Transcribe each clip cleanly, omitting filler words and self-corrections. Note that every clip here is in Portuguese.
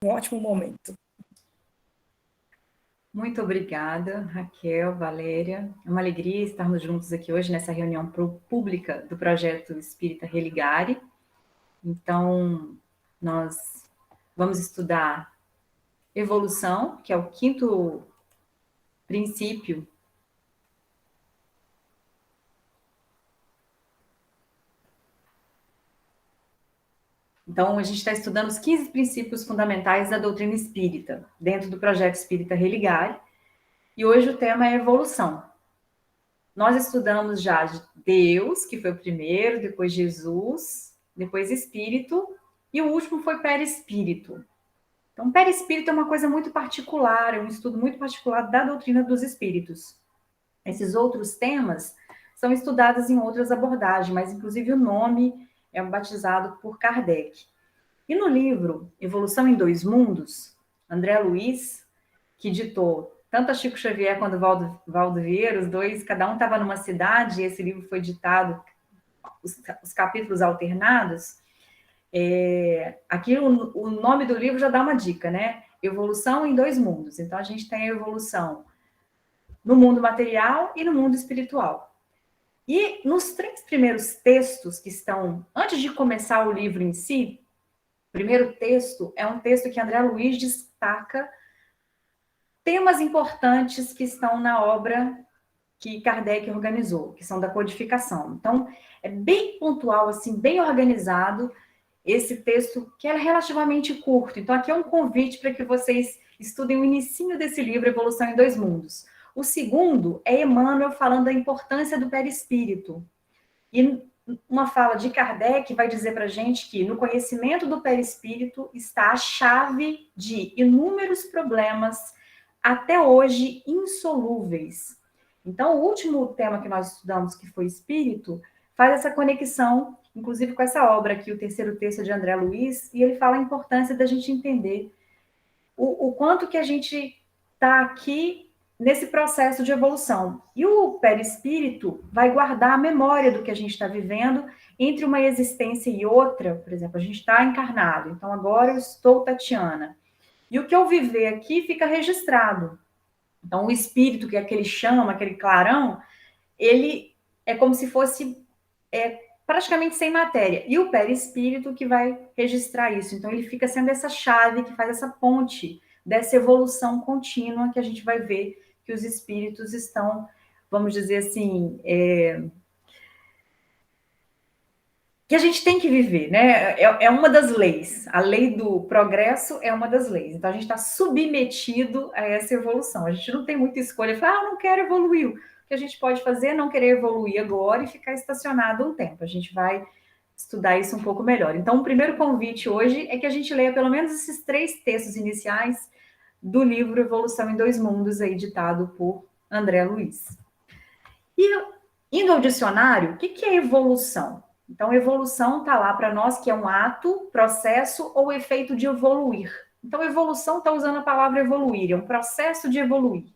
Um ótimo momento. Muito obrigada, Raquel, Valéria. É uma alegria estarmos juntos aqui hoje nessa reunião pública do projeto Espírita Religare. Então, nós vamos estudar evolução, que é o quinto princípio. Então, a gente está estudando os 15 princípios fundamentais da doutrina espírita, dentro do projeto Espírita Religare. E hoje o tema é evolução. Nós estudamos já Deus, que foi o primeiro, depois Jesus, depois Espírito, e o último foi Perispírito. Então, Perispírito é uma coisa muito particular, é um estudo muito particular da doutrina dos espíritos. Esses outros temas são estudados em outras abordagens, mas inclusive o nome é batizado por Kardec. E no livro Evolução em Dois Mundos, André Luiz, que ditou tanto a Chico Xavier quanto Valdo Vieira, os dois, cada um estava numa cidade, e esse livro foi ditado, os capítulos alternados. Aqui o nome do livro já dá uma dica, né? Evolução em Dois Mundos. Então, a gente tem a evolução no mundo material e no mundo espiritual. E nos 3 primeiros textos que estão, antes de começar o livro em si, o primeiro texto é um texto que André Luiz destaca temas importantes que estão na obra que Kardec organizou, que são da codificação. Então, é bem pontual, assim, bem organizado, esse texto que é relativamente curto. Então, aqui é um convite para que vocês estudem o inicinho desse livro, Evolução em Dois Mundos. O segundo é Emmanuel falando da importância do perispírito. E uma fala de Kardec vai dizer para a gente que no conhecimento do perispírito está a chave de inúmeros problemas até hoje insolúveis. Então, o último tema que nós estudamos, que foi espírito, faz essa conexão, inclusive com essa obra aqui, o terceiro texto de André Luiz, e ele fala a importância da gente entender o quanto que a gente está aqui nesse processo de evolução. E o perispírito vai guardar a memória do que a gente está vivendo entre uma existência e outra. Por exemplo, a gente está encarnado, então agora eu estou Tatiana. E o que eu viver aqui fica registrado. Então, o espírito, que é aquele chama, aquele clarão, ele é como se fosse praticamente sem matéria. E o perispírito que vai registrar isso. Então, ele fica sendo essa chave que faz essa ponte dessa evolução contínua que a gente vai ver que os espíritos estão, vamos dizer assim, que a gente tem que viver, né? É uma das leis. A lei do progresso é uma das leis. Então, a gente está submetido a essa evolução. A gente não tem muita escolha. Falar, eu não quero evoluir. O que a gente pode fazer é não querer evoluir agora e ficar estacionado um tempo. A gente vai estudar isso um pouco melhor. Então, o primeiro convite hoje é que a gente leia pelo menos esses 3 textos iniciais do livro Evolução em Dois Mundos, editado por André Luiz. E, indo ao dicionário, o que é evolução? Então, evolução está lá para nós que é um ato, processo ou efeito de evoluir. Então, evolução está usando a palavra evoluir, é um processo de evoluir. O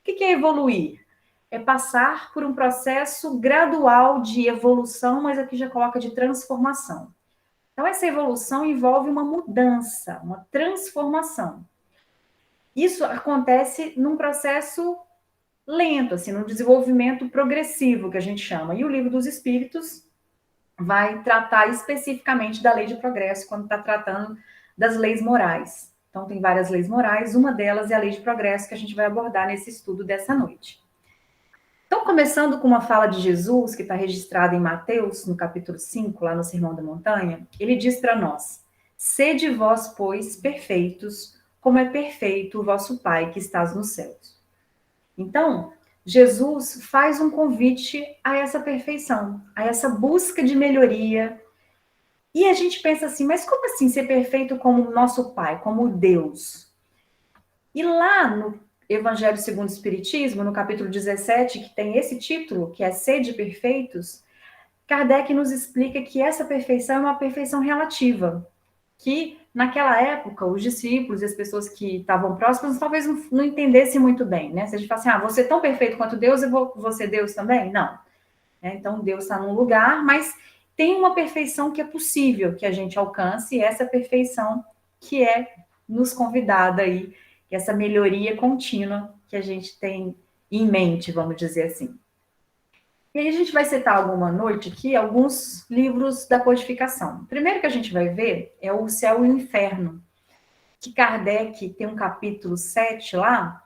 que é evoluir? É passar por um processo gradual de evolução, mas aqui já coloca de transformação. Então, essa evolução envolve uma mudança, uma transformação. Isso acontece num processo lento, assim, num desenvolvimento progressivo, que a gente chama. E o Livro dos Espíritos vai tratar especificamente da lei de progresso, quando está tratando das leis morais. Então, tem várias leis morais, uma delas é a lei de progresso, que a gente vai abordar nesse estudo dessa noite. Então, começando com uma fala de Jesus, que está registrada em Mateus, no capítulo 5, lá no Sermão da Montanha, ele diz para nós: sede vós, pois, perfeitos, como é perfeito o vosso Pai que estás nos céus. Então, Jesus faz um convite a essa perfeição, a essa busca de melhoria. E a gente pensa assim, mas como assim ser perfeito como nosso Pai, como Deus? E lá no Evangelho segundo o Espiritismo, no capítulo 17, que tem esse título, que é Sede Perfeitos, Kardec nos explica que essa perfeição é uma perfeição relativa, que naquela época os discípulos e as pessoas que estavam próximas talvez não entendessem muito bem, né? Se a gente fala assim, você é tão perfeito quanto Deus, eu vou ser Deus também? Não. Então, Deus está num lugar, mas tem uma perfeição que é possível que a gente alcance, e essa perfeição que é nos convidado aí, essa melhoria contínua que a gente tem em mente, vamos dizer assim. E aí a gente vai citar alguma noite aqui, alguns livros da codificação. O primeiro que a gente vai ver é o Céu e o Inferno, que Kardec tem um capítulo 7 lá,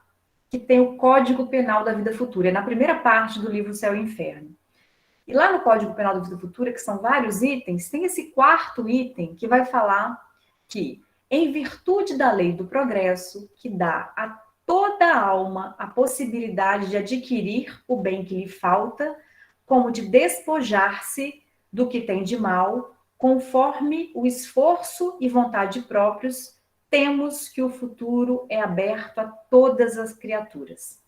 que tem o Código Penal da Vida Futura. É na primeira parte do livro Céu e Inferno. E lá no Código Penal da Vida Futura, que são vários itens, tem esse quarto item que vai falar que, em virtude da lei do progresso, que dá a toda alma a possibilidade de adquirir o bem que lhe falta, como de despojar-se do que tem de mal, conforme o esforço e vontade próprios, temos que o futuro é aberto a todas as criaturas.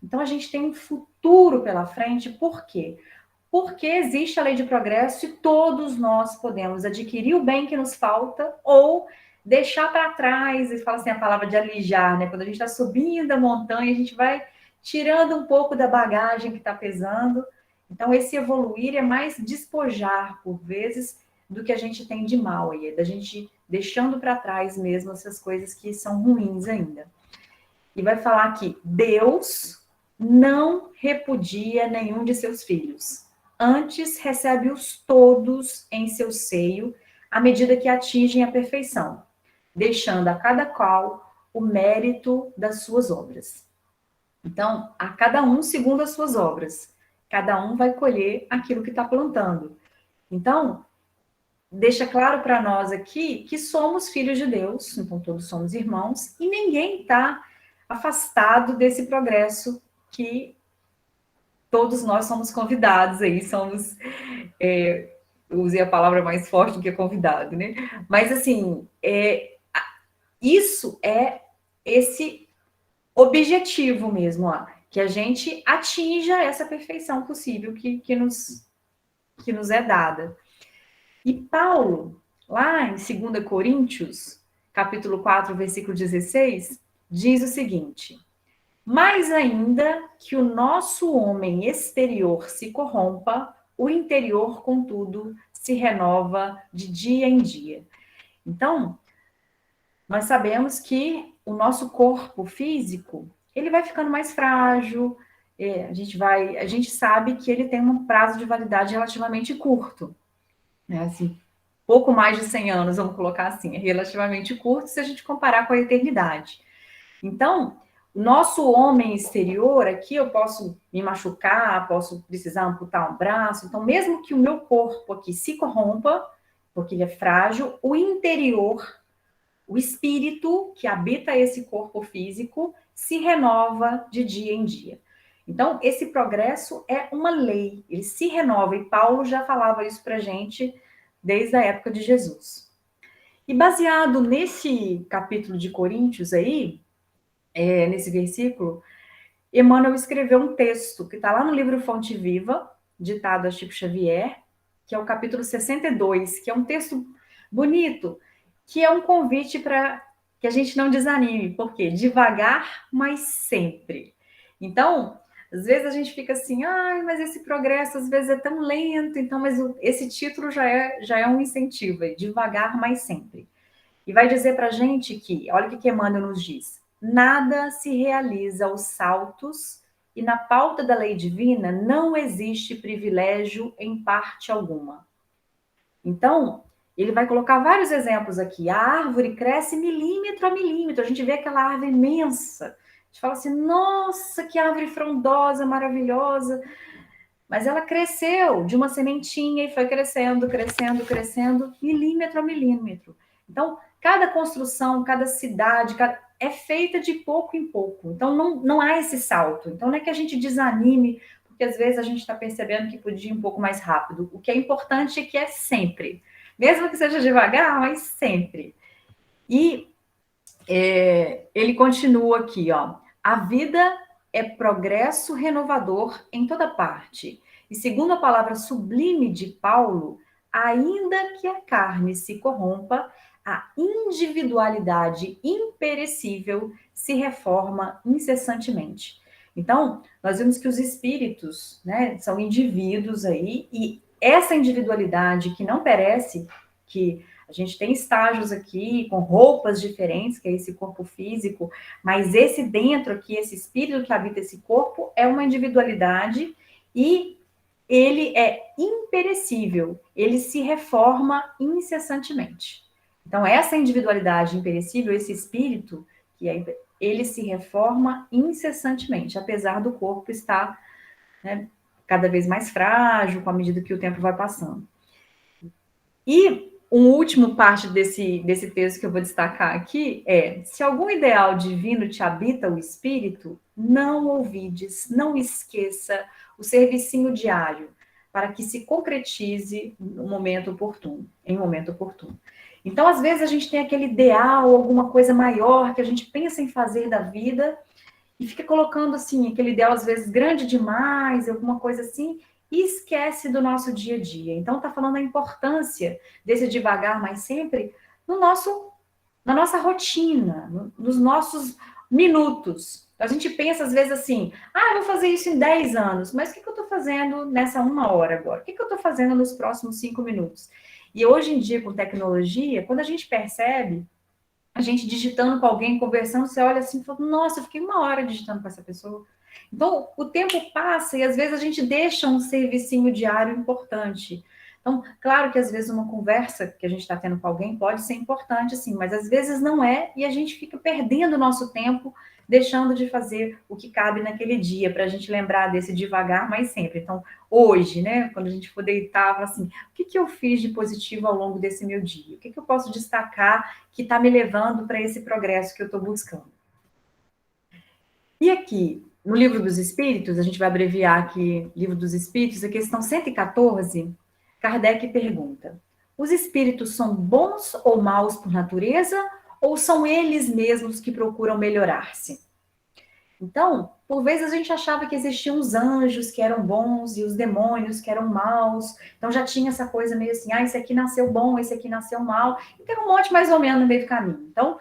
Então, a gente tem um futuro pela frente, por quê? Porque existe a lei de progresso e todos nós podemos adquirir o bem que nos falta ou deixar para trás, e fala assim a palavra de alijar, né? Quando a gente está subindo a montanha, a gente vai tirando um pouco da bagagem que está pesando. Então, esse evoluir é mais despojar, por vezes, do que a gente tem de mal aí, da gente deixando para trás mesmo essas coisas que são ruins ainda. E vai falar que Deus não repudia nenhum de seus filhos. Antes recebe-os todos em seu seio, à medida que atingem a perfeição, deixando a cada qual o mérito das suas obras. Então, a cada um segundo as suas obras. Cada um vai colher aquilo que está plantando. Então, deixa claro para nós aqui que somos filhos de Deus, então todos somos irmãos, e ninguém está afastado desse progresso que todos nós somos convidados aí, somos, eu usei a palavra mais forte do que convidado, né? Mas assim, isso é esse objetivo mesmo, ó, que a gente atinja essa perfeição possível que nos é dada. E Paulo, lá em 2 Coríntios, capítulo 4, versículo 16, diz o seguinte: mais ainda que o nosso homem exterior se corrompa, o interior, contudo, se renova de dia em dia. Então, nós sabemos que o nosso corpo físico, ele vai ficando mais frágil, a gente sabe que ele tem um prazo de validade relativamente curto, né? Assim, pouco mais de 100 anos, vamos colocar assim, é relativamente curto se a gente comparar com a eternidade. Então, nosso homem exterior aqui, eu posso me machucar, posso precisar amputar um braço, então mesmo que o meu corpo aqui se corrompa, porque ele é frágil, o interior, o espírito que habita esse corpo físico, se renova de dia em dia. Então, esse progresso é uma lei, ele se renova, e Paulo já falava isso para a gente desde a época de Jesus. E baseado nesse capítulo de Coríntios aí, nesse versículo, Emmanuel escreveu um texto que está lá no livro Fonte Viva, ditado a Chico Xavier, que é o capítulo 62, que é um texto bonito, que é um convite para que a gente não desanime, porque devagar, mas sempre. Então, às vezes a gente fica assim, ai, mas esse progresso às vezes é tão lento, então, mas esse título já é um incentivo, devagar, mas sempre. E vai dizer para a gente que, olha o que Emmanuel nos diz, nada se realiza aos saltos e na pauta da lei divina não existe privilégio em parte alguma. Então, ele vai colocar vários exemplos aqui. A árvore cresce milímetro a milímetro. A gente vê aquela árvore imensa. A gente fala assim, nossa, que árvore frondosa, maravilhosa. Mas ela cresceu de uma sementinha e foi crescendo, crescendo, crescendo, milímetro a milímetro. Então, cada construção, cada cidade, é feita de pouco em pouco. Então, não há esse salto. Então, não é que a gente desanime, porque às vezes a gente está percebendo que podia ir um pouco mais rápido. O que é importante é que é sempre. Mesmo que seja devagar, mas sempre. E ele continua aqui, ó. A vida é progresso renovador em toda parte. E segundo a palavra sublime de Paulo, ainda que a carne se corrompa, a individualidade imperecível se reforma incessantemente. Então, nós vemos que os espíritos, né, são indivíduos aí, e essa individualidade que não perece, que A gente tem estágios aqui com roupas diferentes, que é esse corpo físico, mas esse dentro aqui, esse espírito que habita esse corpo, é uma individualidade e ele é imperecível, ele se reforma incessantemente. Então, essa individualidade imperecível, esse espírito, ele se reforma incessantemente, apesar do corpo estar, né, cada vez mais frágil com a medida que o tempo vai passando. E um último parte desse texto que eu vou destacar aqui é: se algum ideal divino te habita o espírito, não ouvides, não esqueça o servicinho diário, para que se concretize no momento oportuno, em momento oportuno. Então, às vezes, a gente tem aquele ideal, alguma coisa maior que a gente pensa em fazer da vida, e fica colocando, assim, aquele ideal, às vezes, grande demais, alguma coisa assim, e esquece do nosso dia a dia. Então, está falando a importância desse devagar, mas sempre na nossa rotina, nos nossos minutos. A gente pensa, às vezes, assim, eu vou fazer isso em 10 anos, mas o que eu estou fazendo nessa 1 hora agora? O que eu estou fazendo nos próximos 5 minutos? E hoje em dia, com tecnologia, quando a gente percebe, a gente digitando com alguém, conversando, você olha assim e fala, nossa, eu fiquei 1 hora digitando com essa pessoa. Então, o tempo passa e às vezes a gente deixa um servicinho diário importante. Então, claro que às vezes uma conversa que a gente está tendo com alguém pode ser importante, sim, mas às vezes não é, e a gente fica perdendo o nosso tempo, deixando de fazer o que cabe naquele dia, para a gente lembrar desse devagar, mas sempre. Então, hoje, né, quando a gente for deitar, assim, o que eu fiz de positivo ao longo desse meu dia? O que eu posso destacar que está me levando para esse progresso que eu estou buscando? E aqui, no Livro dos Espíritos, a gente vai abreviar aqui, Livro dos Espíritos, a questão 114, Kardec pergunta: os espíritos são bons ou maus por natureza, ou são eles mesmos que procuram melhorar-se? Então, por vezes a gente achava que existiam os anjos que eram bons e os demônios que eram maus. Então já tinha essa coisa meio assim, esse aqui nasceu bom, esse aqui nasceu mal. E tem um monte mais ou menos no meio do caminho. Então,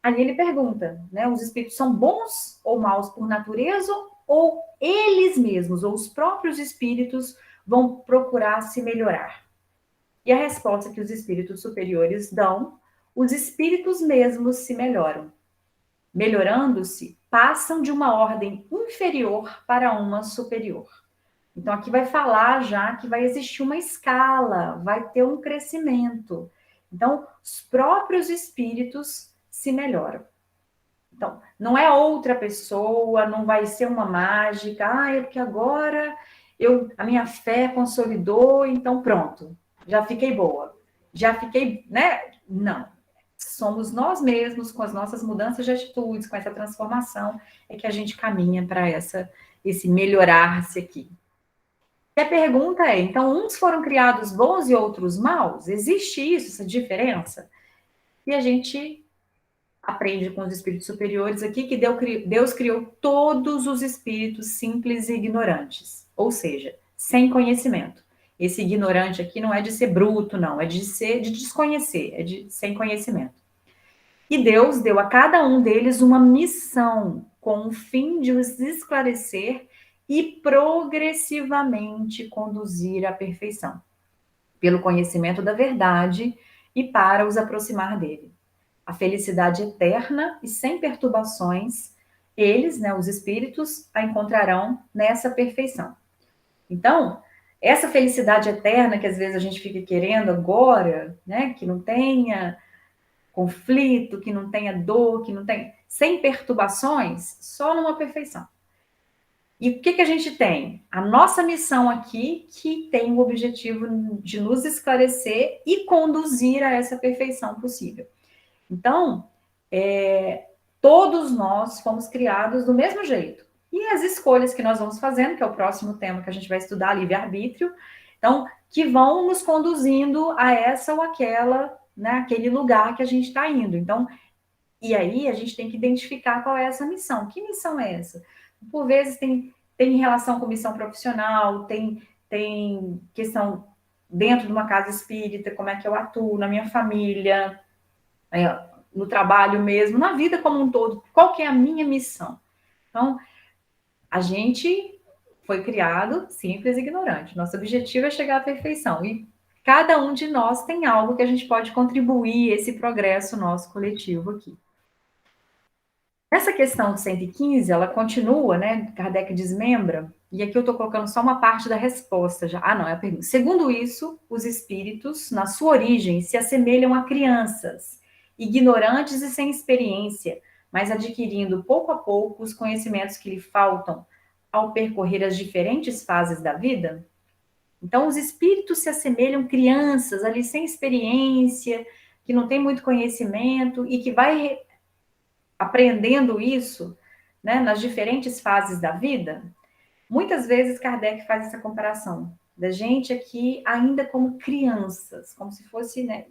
ali ele pergunta, né? Os espíritos são bons ou maus por natureza, ou eles mesmos, ou os próprios espíritos, vão procurar se melhorar? E a resposta que os espíritos superiores dão: os espíritos mesmos se melhoram. Melhorando-se, passam de uma ordem inferior para uma superior. Então, aqui vai falar já que vai existir uma escala, vai ter um crescimento. Então, os próprios espíritos se melhoram. Então, não é outra pessoa, não vai ser uma mágica, é porque agora a minha fé consolidou, então pronto, já fiquei boa, já fiquei, né? Não. Somos nós mesmos, com as nossas mudanças de atitudes, com essa transformação, é que a gente caminha para esse melhorar-se aqui. E a pergunta é, então, uns foram criados bons e outros maus? Existe isso, essa diferença? E a gente aprende com os espíritos superiores aqui que Deus criou todos os espíritos simples e ignorantes, ou seja, sem conhecimento. Esse ignorante aqui não é de ser bruto, não, é de desconhecer, é de sem conhecimento. E Deus deu a cada um deles uma missão com o fim de os esclarecer e progressivamente conduzir à perfeição, pelo conhecimento da verdade e para os aproximar dele. A felicidade eterna e sem perturbações, eles, né, os espíritos, a encontrarão nessa perfeição. Então, essa felicidade eterna que às vezes a gente fica querendo agora, né, que não tenha conflito, que não tenha dor, que não tenha, sem perturbações, só numa perfeição. E o que a gente tem? A nossa missão aqui, que tem o objetivo de nos esclarecer e conduzir a essa perfeição possível. Então, todos nós fomos criados do mesmo jeito. E as escolhas que nós vamos fazendo, que é o próximo tema que a gente vai estudar, livre-arbítrio, então, que vão nos conduzindo a essa ou aquela, né, aquele lugar que a gente está indo. Então, e aí a gente tem que identificar qual é essa missão. Que missão é essa? Por vezes tem relação com missão profissional, tem questão dentro de uma casa espírita, como é que eu atuo na minha família, no trabalho mesmo, na vida como um todo, qual que é a minha missão? Então, a gente foi criado simples e ignorante. Nosso objetivo é chegar à perfeição. E cada um de nós tem algo que a gente pode contribuir esse progresso nosso coletivo aqui. Essa questão de 115, ela continua, né? Kardec desmembra, e aqui eu estou colocando só uma parte da resposta já. Ah, não, é a pergunta. Segundo isso, os espíritos, na sua origem, se assemelham a crianças, ignorantes e sem experiência, mas adquirindo pouco a pouco os conhecimentos que lhe faltam ao percorrer as diferentes fases da vida. Então, os espíritos se assemelham a crianças ali sem experiência, que não tem muito conhecimento e que vai aprendendo isso, né, nas diferentes fases da vida. Muitas vezes Kardec faz essa comparação da gente aqui ainda como crianças, como se fosse, né,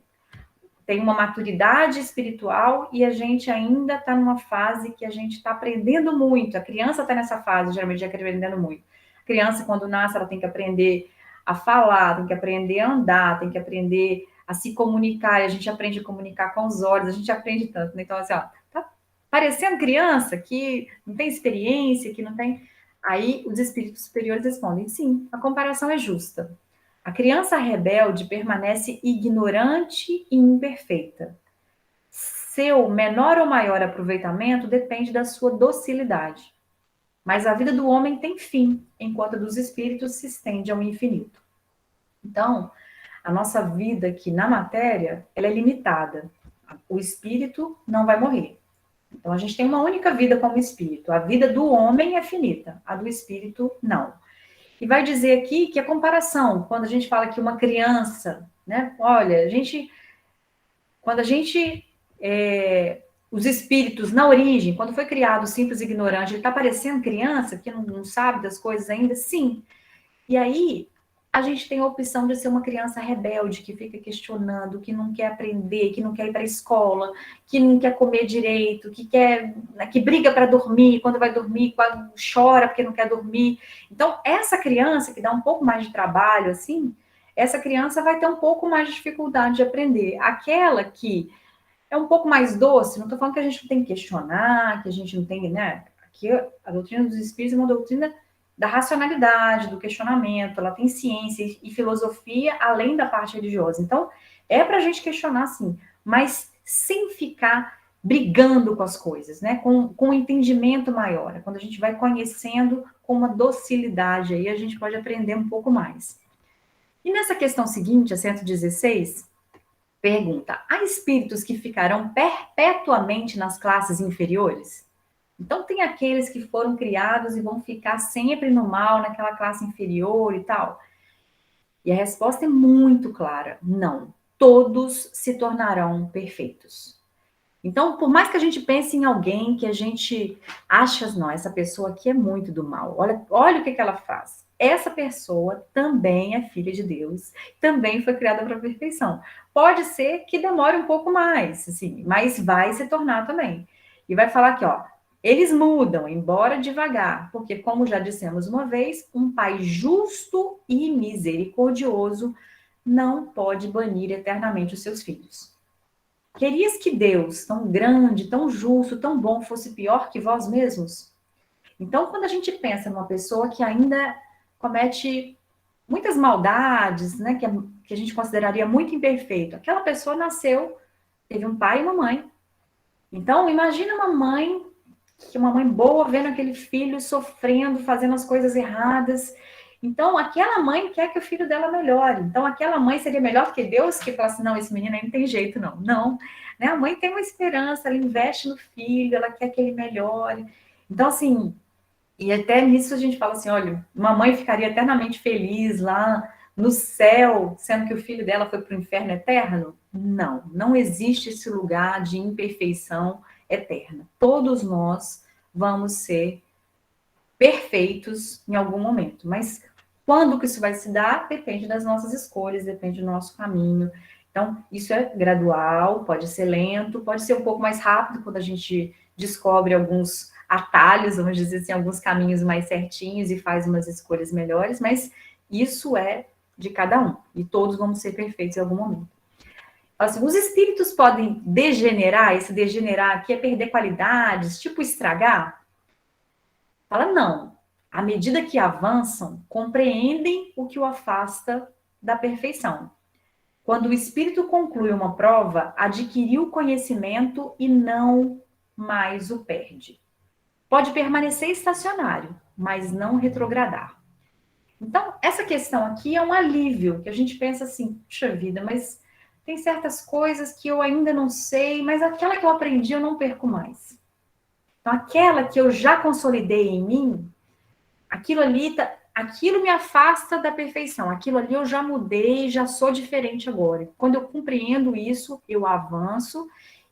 tem uma maturidade espiritual e a gente ainda está numa fase que a gente está aprendendo muito. A criança está nessa fase, geralmente, já aprendendo muito. A criança, quando nasce, ela tem que aprender a falar, tem que aprender a andar, tem que aprender a se comunicar, e a gente aprende a comunicar com os olhos, a gente aprende tanto, né? Então, assim, ó, tá parecendo criança que não tem experiência, que não tem... Aí, os espíritos superiores respondem, sim, a comparação é justa. A criança rebelde permanece ignorante e imperfeita. Seu menor ou maior aproveitamento depende da sua docilidade. Mas a vida do homem tem fim, enquanto a dos espíritos se estende ao infinito. Então, a nossa vida aqui na matéria, ela é limitada. O espírito não vai morrer. Então, a gente tem uma única vida como espírito. A vida do homem é finita, a do espírito não. E vai dizer aqui que a comparação, quando a gente fala que uma criança, né? Olha, quando a gente, os espíritos na origem, quando foi criado o simples e ignorante, ele está parecendo criança, que não sabe das coisas ainda? Sim. E aí, a gente tem a opção de ser uma criança rebelde, que fica questionando, que não quer aprender, que não quer ir para a escola, que não quer comer direito, que briga para dormir, quando vai dormir, chora porque não quer dormir. Então, essa criança que dá um pouco mais de trabalho, assim, essa criança vai ter um pouco mais de dificuldade de aprender. Aquela que é um pouco mais doce, não estou falando que a gente não tem que questionar, que a gente não tem, né? Aqui a doutrina dos espíritos é uma doutrina da racionalidade, do questionamento, ela tem ciência e filosofia além da parte religiosa. Então, é para a gente questionar, sim, mas sem ficar brigando com as coisas, né? Com um entendimento maior. Quando a gente vai conhecendo com uma docilidade, aí a gente pode aprender um pouco mais. E nessa questão seguinte, a 116, pergunta: há espíritos que ficarão perpetuamente nas classes inferiores? Então, tem aqueles que foram criados e vão ficar sempre no mal, naquela classe inferior e tal. E a resposta é muito clara: não. Todos se tornarão perfeitos. Então, por mais que a gente pense em alguém que a gente acha, não, essa pessoa aqui é muito do mal, olha o que ela faz. Essa pessoa também é filha de Deus, também foi criada para a perfeição. Pode ser que demore um pouco mais, assim, mas vai se tornar também. E vai falar aqui, ó, eles mudam, embora devagar, porque, como já dissemos uma vez, um pai justo e misericordioso não pode banir eternamente os seus filhos. Querias que Deus, tão grande, tão justo, tão bom, fosse pior que vós mesmos? Então, quando a gente pensa numa pessoa que ainda comete muitas maldades, né, que a gente consideraria muito imperfeito, aquela pessoa nasceu, teve um pai e uma mãe. Então, imagina uma mãe boa vendo aquele filho sofrendo, fazendo as coisas erradas. Então, aquela mãe quer que o filho dela melhore. Então, aquela mãe seria melhor que Deus, que fala assim, não, esse menino aí não tem jeito, não. Não, né? A mãe tem uma esperança, ela investe no filho, ela quer que ele melhore. Então, assim, e até nisso a gente fala assim, olha, uma mãe ficaria eternamente feliz lá no céu, sendo que o filho dela foi para o inferno eterno? Não, não existe esse lugar de imperfeição eterna. Todos nós vamos ser perfeitos em algum momento, mas quando que isso vai se dar? Depende das nossas escolhas, depende do nosso caminho. Então, isso é gradual, pode ser lento, pode ser um pouco mais rápido quando a gente descobre alguns atalhos, vamos dizer assim, alguns caminhos mais certinhos e faz umas escolhas melhores, mas isso é de cada um, e todos vamos ser perfeitos em algum momento. Assim, os espíritos podem degenerar, esse degenerar aqui é perder qualidades, tipo estragar? Fala, não. À medida que avançam, compreendem o que o afasta da perfeição. Quando o espírito conclui uma prova, adquiriu conhecimento e não mais o perde. Pode permanecer estacionário, mas não retrogradar. Então, essa questão aqui é um alívio, que a gente pensa assim, puxa vida, mas tem certas coisas que eu ainda não sei, mas aquela que eu aprendi eu não perco mais. Então, aquela que eu já consolidei em mim, aquilo ali, aquilo me afasta da perfeição. Aquilo ali eu já mudei, já sou diferente agora. Quando eu compreendo isso, eu avanço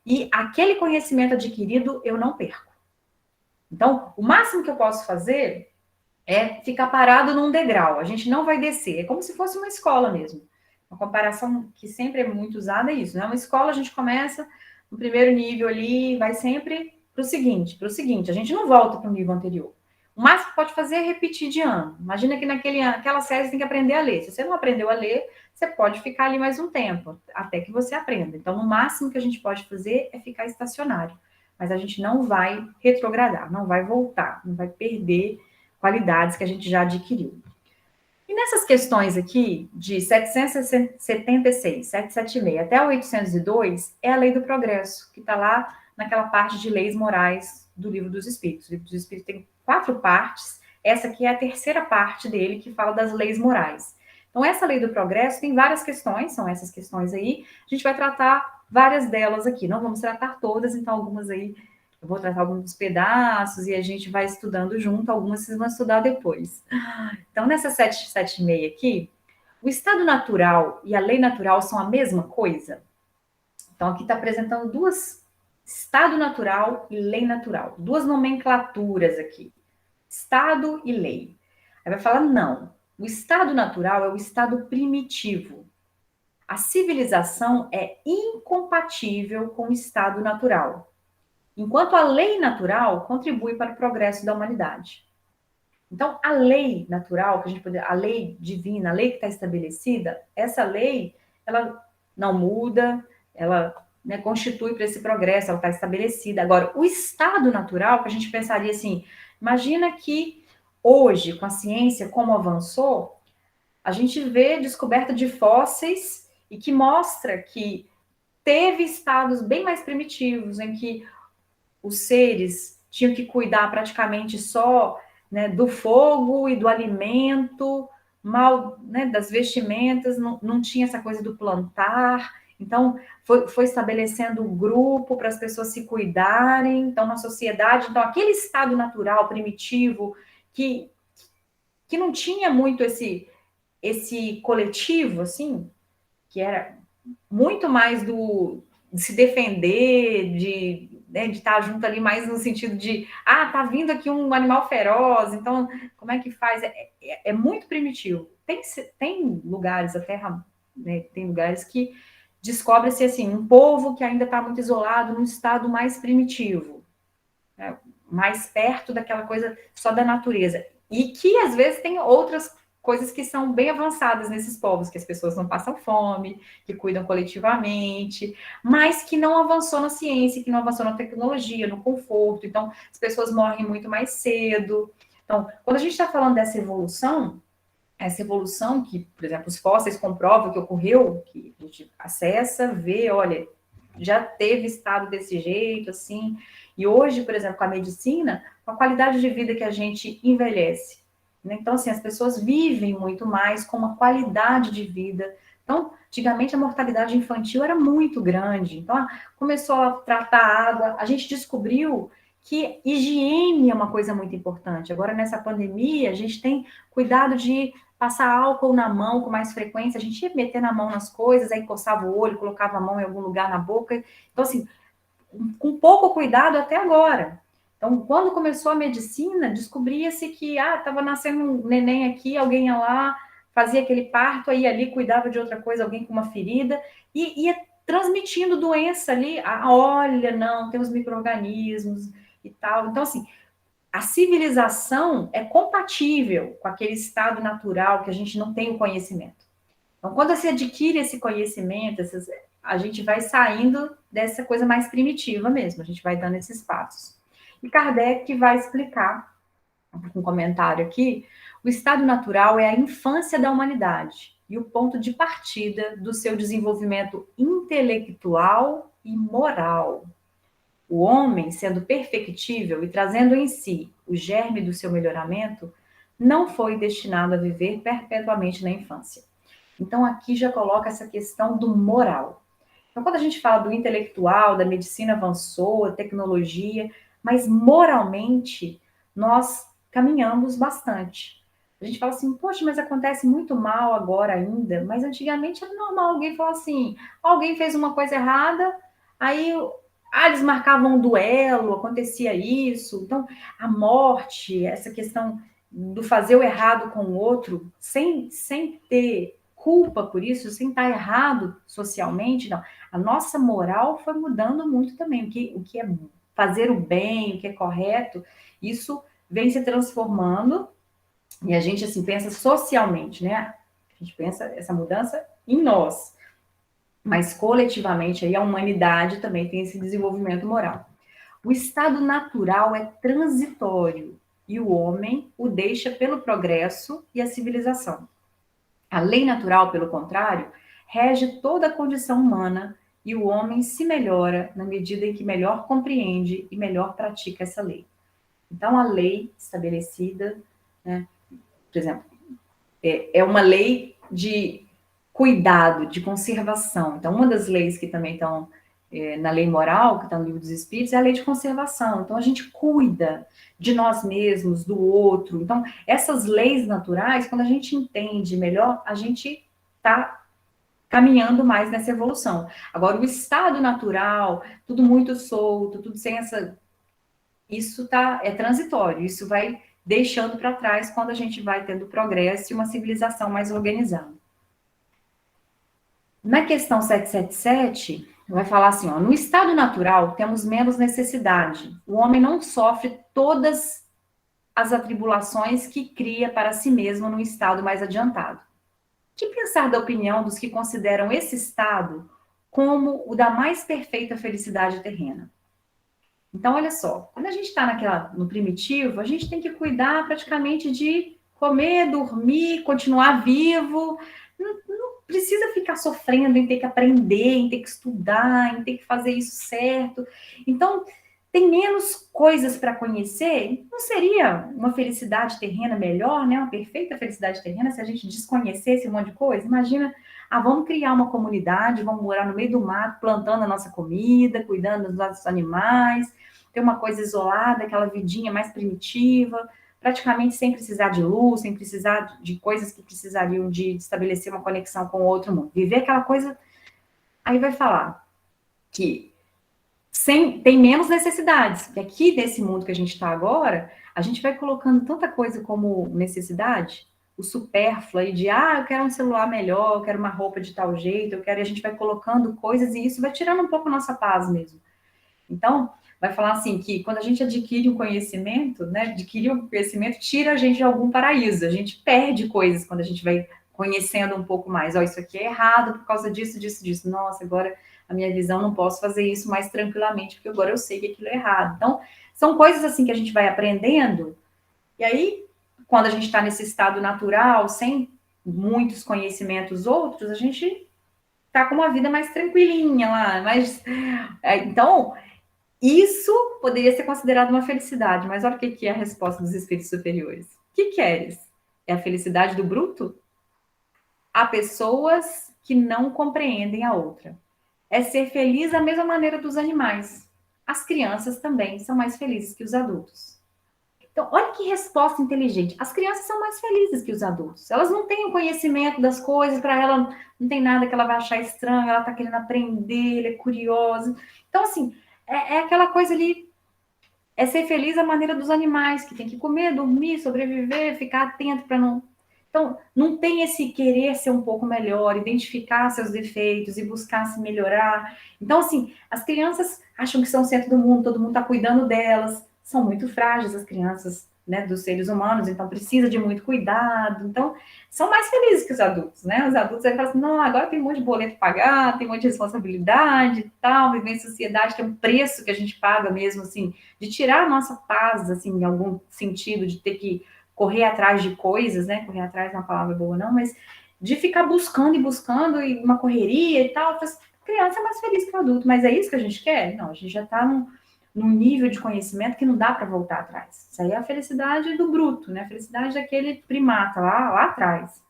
e aquele conhecimento adquirido eu não perco. Então, o máximo que eu posso fazer é ficar parado num degrau. A gente não vai descer. É como se fosse uma escola mesmo. Uma comparação que sempre é muito usada é isso, né? Uma escola a gente começa no primeiro nível ali, vai sempre para o seguinte. A gente não volta para o nível anterior. O máximo que pode fazer é repetir de ano. Imagina que naquela série você tem que aprender a ler. Se você não aprendeu a ler, você pode ficar ali mais um tempo, até que você aprenda. Então, no máximo que a gente pode fazer é ficar estacionário. Mas a gente não vai retrogradar, não vai voltar, não vai perder qualidades que a gente já adquiriu. E nessas questões aqui, de 776, 776 até 802, é a lei do progresso, que está lá naquela parte de leis morais do Livro dos Espíritos. O Livro dos Espíritos tem 4 partes, essa aqui é a terceira parte dele, que fala das leis morais. Então, essa lei do progresso tem várias questões, são essas questões aí, a gente vai tratar várias delas aqui, não vamos tratar todas, então algumas aí eu vou tratar alguns pedaços e a gente vai estudando junto, algumas vocês vão estudar depois. Então, nessa 776 aqui, o estado natural e a lei natural são a mesma coisa? Então, aqui está apresentando duas, estado natural e lei natural, duas nomenclaturas aqui, estado e lei. Aí vai falar, não, o estado natural é o estado primitivo. A civilização é incompatível com o estado natural, enquanto a lei natural contribui para o progresso da humanidade. Então, a lei natural, que a gente pode, a lei divina, a lei que está estabelecida, essa lei, ela não muda, ela, né, constitui para esse progresso, ela está estabelecida. Agora, o estado natural, que a gente pensaria assim, imagina que hoje, com a ciência como avançou, a gente vê descoberta de fósseis e que mostra que teve estados bem mais primitivos, em que os seres tinham que cuidar praticamente só, né, do fogo e do alimento, mal, né, das vestimentas, não tinha essa coisa do plantar. Então, foi estabelecendo um grupo para as pessoas se cuidarem. Então, na sociedade, então, aquele estado natural, primitivo, que não tinha muito esse coletivo, assim, que era muito mais de se defender, né, de estar junto ali mais no sentido de, tá vindo aqui um animal feroz, então como é que faz? É muito primitivo. Tem lugares, a Terra, né, tem lugares que descobre-se assim, um povo que ainda está muito isolado, num estado mais primitivo, né, mais perto daquela coisa só da natureza. E que às vezes tem outras coisas que são bem avançadas nesses povos, que as pessoas não passam fome, que cuidam coletivamente, mas que não avançou na ciência, que não avançou na tecnologia, no conforto. Então, as pessoas morrem muito mais cedo. Então, quando a gente está falando dessa evolução, essa evolução que, por exemplo, os fósseis comprovam que ocorreu, que a gente acessa, vê, olha, já teve estado desse jeito, assim. E hoje, por exemplo, com a medicina, com a qualidade de vida que a gente envelhece, né? Então, assim, as pessoas vivem muito mais com uma qualidade de vida. Então, antigamente a mortalidade infantil era muito grande. Então, começou a tratar a água, a gente descobriu que higiene é uma coisa muito importante. Agora, nessa pandemia, a gente tem cuidado de passar álcool na mão com mais frequência, a gente ia meter na mão nas coisas, aí coçava o olho, colocava a mão em algum lugar na boca. Então, assim, com pouco cuidado até agora. Então, quando começou a medicina, descobria-se que, estava nascendo um neném aqui, alguém ia lá, fazia aquele parto, aí ali cuidava de outra coisa, alguém com uma ferida, e ia transmitindo doença ali. Olha, não, tem os micro-organismos e tal. Então, assim, a civilização é compatível com aquele estado natural que a gente não tem o conhecimento. Então, quando você adquire esse conhecimento, a gente vai saindo dessa coisa mais primitiva mesmo, a gente vai dando esses passos. E Kardec vai explicar, um comentário aqui, o estado natural é a infância da humanidade. e o ponto de partida do seu desenvolvimento intelectual e moral. O homem, sendo perfectível e trazendo em si o germe do seu melhoramento, não foi destinado a viver perpetuamente na infância. Então, aqui já coloca essa questão do moral. Então, quando a gente fala do intelectual, da medicina avançou, a tecnologia, mas moralmente nós caminhamos bastante. A gente fala assim, poxa, mas acontece muito mal agora ainda, mas antigamente era normal alguém falar assim, alguém fez uma coisa errada, aí eles marcavam um duelo, acontecia isso. Então, a morte, essa questão do fazer o errado com o outro, sem ter culpa por isso, sem estar errado socialmente, não. A nossa moral foi mudando muito também. O que é fazer o bem, o que é correto, isso vem se transformando e a gente assim pensa socialmente, né? A gente pensa essa mudança em nós, mas coletivamente aí a humanidade também tem esse desenvolvimento moral. O estado natural é transitório e o homem o deixa pelo progresso e a civilização. A lei natural, pelo contrário, rege toda a condição humana e o homem se melhora na medida em que melhor compreende e melhor pratica essa lei. Então, a lei estabelecida, né, por exemplo, é uma lei de cuidado, de conservação. Então, uma das leis que também estão na lei moral, que está no livro dos Espíritos, é a lei de conservação. Então, a gente cuida de nós mesmos, do outro. Então, essas leis naturais, quando a gente entende melhor, a gente está caminhando mais nessa evolução. Agora, o estado natural, tudo muito solto, tudo sem essa... Isso é transitório, isso vai deixando para trás quando a gente vai tendo progresso e uma civilização mais organizada. Na questão 777, vai falar assim, ó, no estado natural temos menos necessidade. O homem não sofre todas as atribulações que cria para si mesmo no estado mais adiantado. Que pensar da opinião dos que consideram esse estado como o da mais perfeita felicidade terrena? Então, olha só, quando a gente está no primitivo, a gente tem que cuidar praticamente de comer, dormir, continuar vivo. Não precisa ficar sofrendo em ter que aprender, em ter que estudar, em ter que fazer isso certo. Então, tem menos coisas para conhecer. Não seria uma felicidade terrena melhor, né? Uma perfeita felicidade terrena se a gente desconhecesse um monte de coisa? Imagina, vamos criar uma comunidade, vamos morar no meio do mato, plantando a nossa comida, cuidando dos nossos animais, ter uma coisa isolada, aquela vidinha mais primitiva, praticamente sem precisar de luz, sem precisar de coisas que precisariam de estabelecer uma conexão com o outro mundo. Viver aquela coisa, aí vai falar que tem menos necessidades, que aqui nesse mundo que a gente está agora, a gente vai colocando tanta coisa como necessidade, o supérfluo aí de, eu quero um celular melhor, eu quero uma roupa de tal jeito, e a gente vai colocando coisas e isso vai tirando um pouco a nossa paz mesmo. Então, vai falar assim que quando a gente adquire um conhecimento, né, adquirir um conhecimento tira a gente de algum paraíso, a gente perde coisas quando a gente vai conhecendo um pouco mais. Isso aqui é errado por causa disso, disso, disso. Nossa, agora a minha visão não posso fazer isso mais tranquilamente, porque agora eu sei que aquilo é errado. Então, são coisas assim que a gente vai aprendendo, e aí, quando a gente está nesse estado natural, sem muitos conhecimentos outros, a gente tá com uma vida mais tranquilinha lá, mas... Então, isso poderia ser considerado uma felicidade, mas olha o que é a resposta dos espíritos superiores. O que queres? É a felicidade do bruto? Há pessoas que não compreendem a outra. É ser feliz da mesma maneira dos animais. As crianças também são mais felizes que os adultos. Então, olha que resposta inteligente. As crianças são mais felizes que os adultos. Elas não têm o conhecimento das coisas, para ela não tem nada que ela vai achar estranho, ela está querendo aprender, ela é curiosa. Então, assim, é aquela coisa ali, é ser feliz à maneira dos animais, que tem que comer, dormir, sobreviver, ficar atento para não... Então, não tem esse querer ser um pouco melhor, identificar seus defeitos e buscar se melhorar. Então, assim, as crianças acham que são o centro do mundo, todo mundo está cuidando delas, são muito frágeis as crianças, né, dos seres humanos, então precisa de muito cuidado. Então, são mais felizes que os adultos, né? Os adultos aí falam assim, não, agora tem um monte de boleto para pagar, tem um monte de responsabilidade e tal, viver em sociedade, tem um preço que a gente paga mesmo, assim, de tirar a nossa paz, assim, em algum sentido, de ter que correr atrás de coisas, né? Correr atrás não é uma palavra boa, não, mas de ficar buscando e buscando, e uma correria e tal. Criança é mais feliz que o adulto, mas é isso que a gente quer? Não, a gente já está num nível de conhecimento que não dá para voltar atrás. Isso aí é a felicidade do bruto, né? A felicidade daquele primata lá atrás.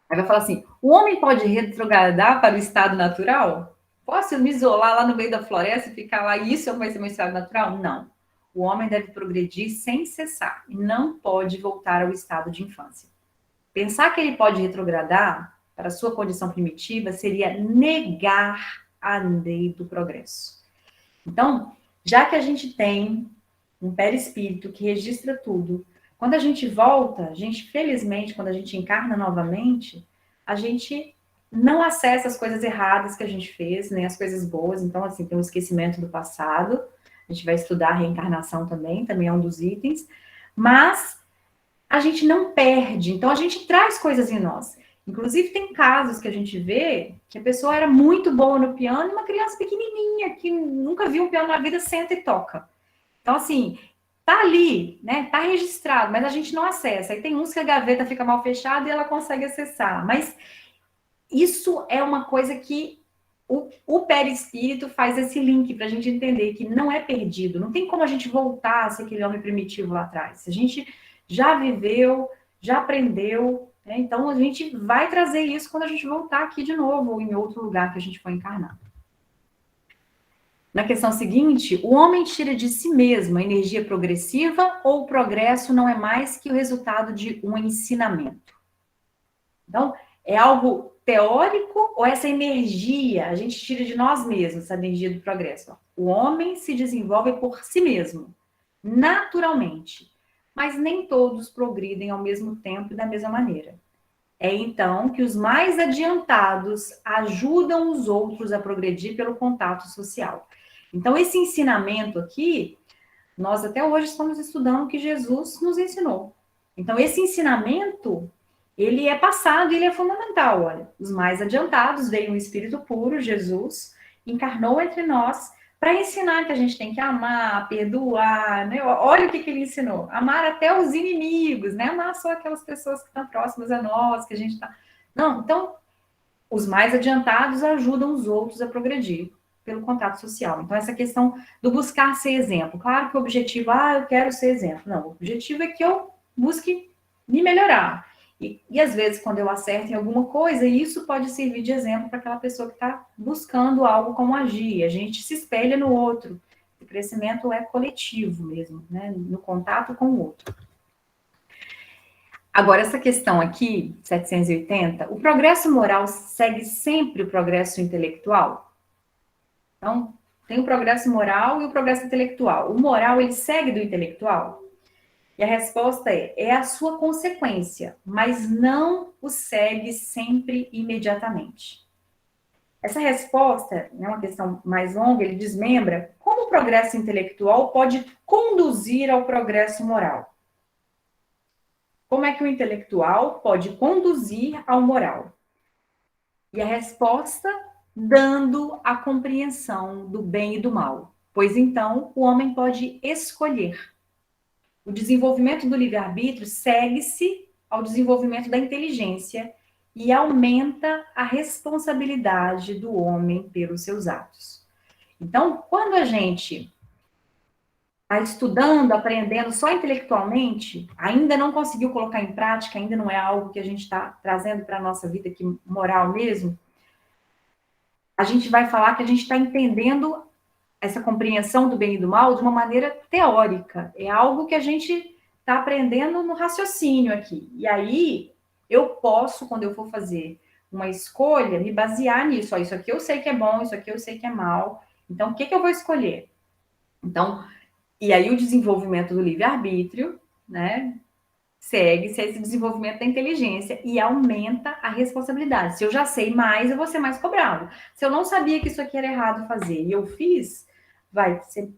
Aí vai falar assim: o homem pode retrogradar para o estado natural? Posso me isolar lá no meio da floresta e ficar lá e isso vai ser meu estado natural? Não. O homem deve progredir sem cessar e não pode voltar ao estado de infância. Pensar que ele pode retrogradar para a sua condição primitiva seria negar a lei do progresso. Então, já que a gente tem um perispírito que registra tudo, quando a gente volta, felizmente, quando a gente encarna novamente, a gente não acessa as coisas erradas que a gente fez, nem as coisas boas. Então, assim, tem um esquecimento do passado. A gente vai estudar a reencarnação também é um dos itens. Mas a gente não perde. Então, a gente traz coisas em nós. Inclusive, tem casos que a gente vê que a pessoa era muito boa no piano e uma criança pequenininha que nunca viu um piano na vida senta e toca. Então, assim, tá ali, né? Tá registrado, mas a gente não acessa. Aí tem uns que a gaveta fica mal fechada e ela consegue acessar. Mas isso é uma coisa que o perispírito faz esse link para a gente entender que não é perdido. Não tem como a gente voltar a ser aquele homem primitivo lá atrás. A gente já viveu, já aprendeu, né? Então a gente vai trazer isso quando a gente voltar aqui de novo, ou em outro lugar que a gente for encarnar. Na questão seguinte, o homem tira de si mesmo a energia progressiva ou o progresso não é mais que o resultado de um ensinamento? Então, é algo teórico ou essa energia a gente tira de nós mesmos, essa energia do progresso? O homem se desenvolve por si mesmo, naturalmente, mas nem todos progridem ao mesmo tempo e da mesma maneira. É então que os mais adiantados ajudam os outros a progredir pelo contato social. Então, esse ensinamento aqui, nós até hoje estamos estudando o que Jesus nos ensinou. Então, esse ensinamento, ele é passado e ele é fundamental. Olha, os mais adiantados, veio um espírito puro, Jesus, encarnou entre nós para ensinar que a gente tem que amar, perdoar, né? Olha o que ele ensinou. Amar até os inimigos, né? Amar só aquelas pessoas que estão próximas a nós, que a gente está... Não, então, os mais adiantados ajudam os outros a progredir pelo contato social. Então, essa questão do buscar ser exemplo. Claro que o objetivo, eu quero ser exemplo. Não, o objetivo é que eu busque me melhorar. E às vezes, quando eu acerto em alguma coisa, isso pode servir de exemplo para aquela pessoa que está buscando algo como agir. A gente se espelha no outro. O crescimento é coletivo mesmo, né? No contato com o outro. Agora, essa questão aqui, 780, o progresso moral segue sempre o progresso intelectual? Então, tem o progresso moral e o progresso intelectual. O moral, ele segue do intelectual? E a resposta é a sua consequência, mas não o segue sempre imediatamente. Essa resposta é uma questão mais longa, ele desmembra como o progresso intelectual pode conduzir ao progresso moral. Como é que o intelectual pode conduzir ao moral? E a resposta, dando a compreensão do bem e do mal. Pois então, o homem pode escolher. O desenvolvimento do livre-arbítrio segue-se ao desenvolvimento da inteligência e aumenta a responsabilidade do homem pelos seus atos. Então, quando a gente está estudando, aprendendo só intelectualmente, ainda não conseguiu colocar em prática, ainda não é algo que a gente está trazendo para a nossa vida aqui, moral mesmo, a gente vai falar que a gente está entendendo essa compreensão do bem e do mal de uma maneira teórica. É algo que a gente está aprendendo no raciocínio aqui. E aí, eu posso, quando eu for fazer uma escolha, me basear nisso. Ó, isso aqui eu sei que é bom, isso aqui eu sei que é mal. Então, o que eu vou escolher? Então, e aí o desenvolvimento do livre-arbítrio, né, segue-se esse desenvolvimento da inteligência e aumenta a responsabilidade. Se eu já sei mais, eu vou ser mais cobrado. Se eu não sabia que isso aqui era errado fazer e eu fiz, vai ser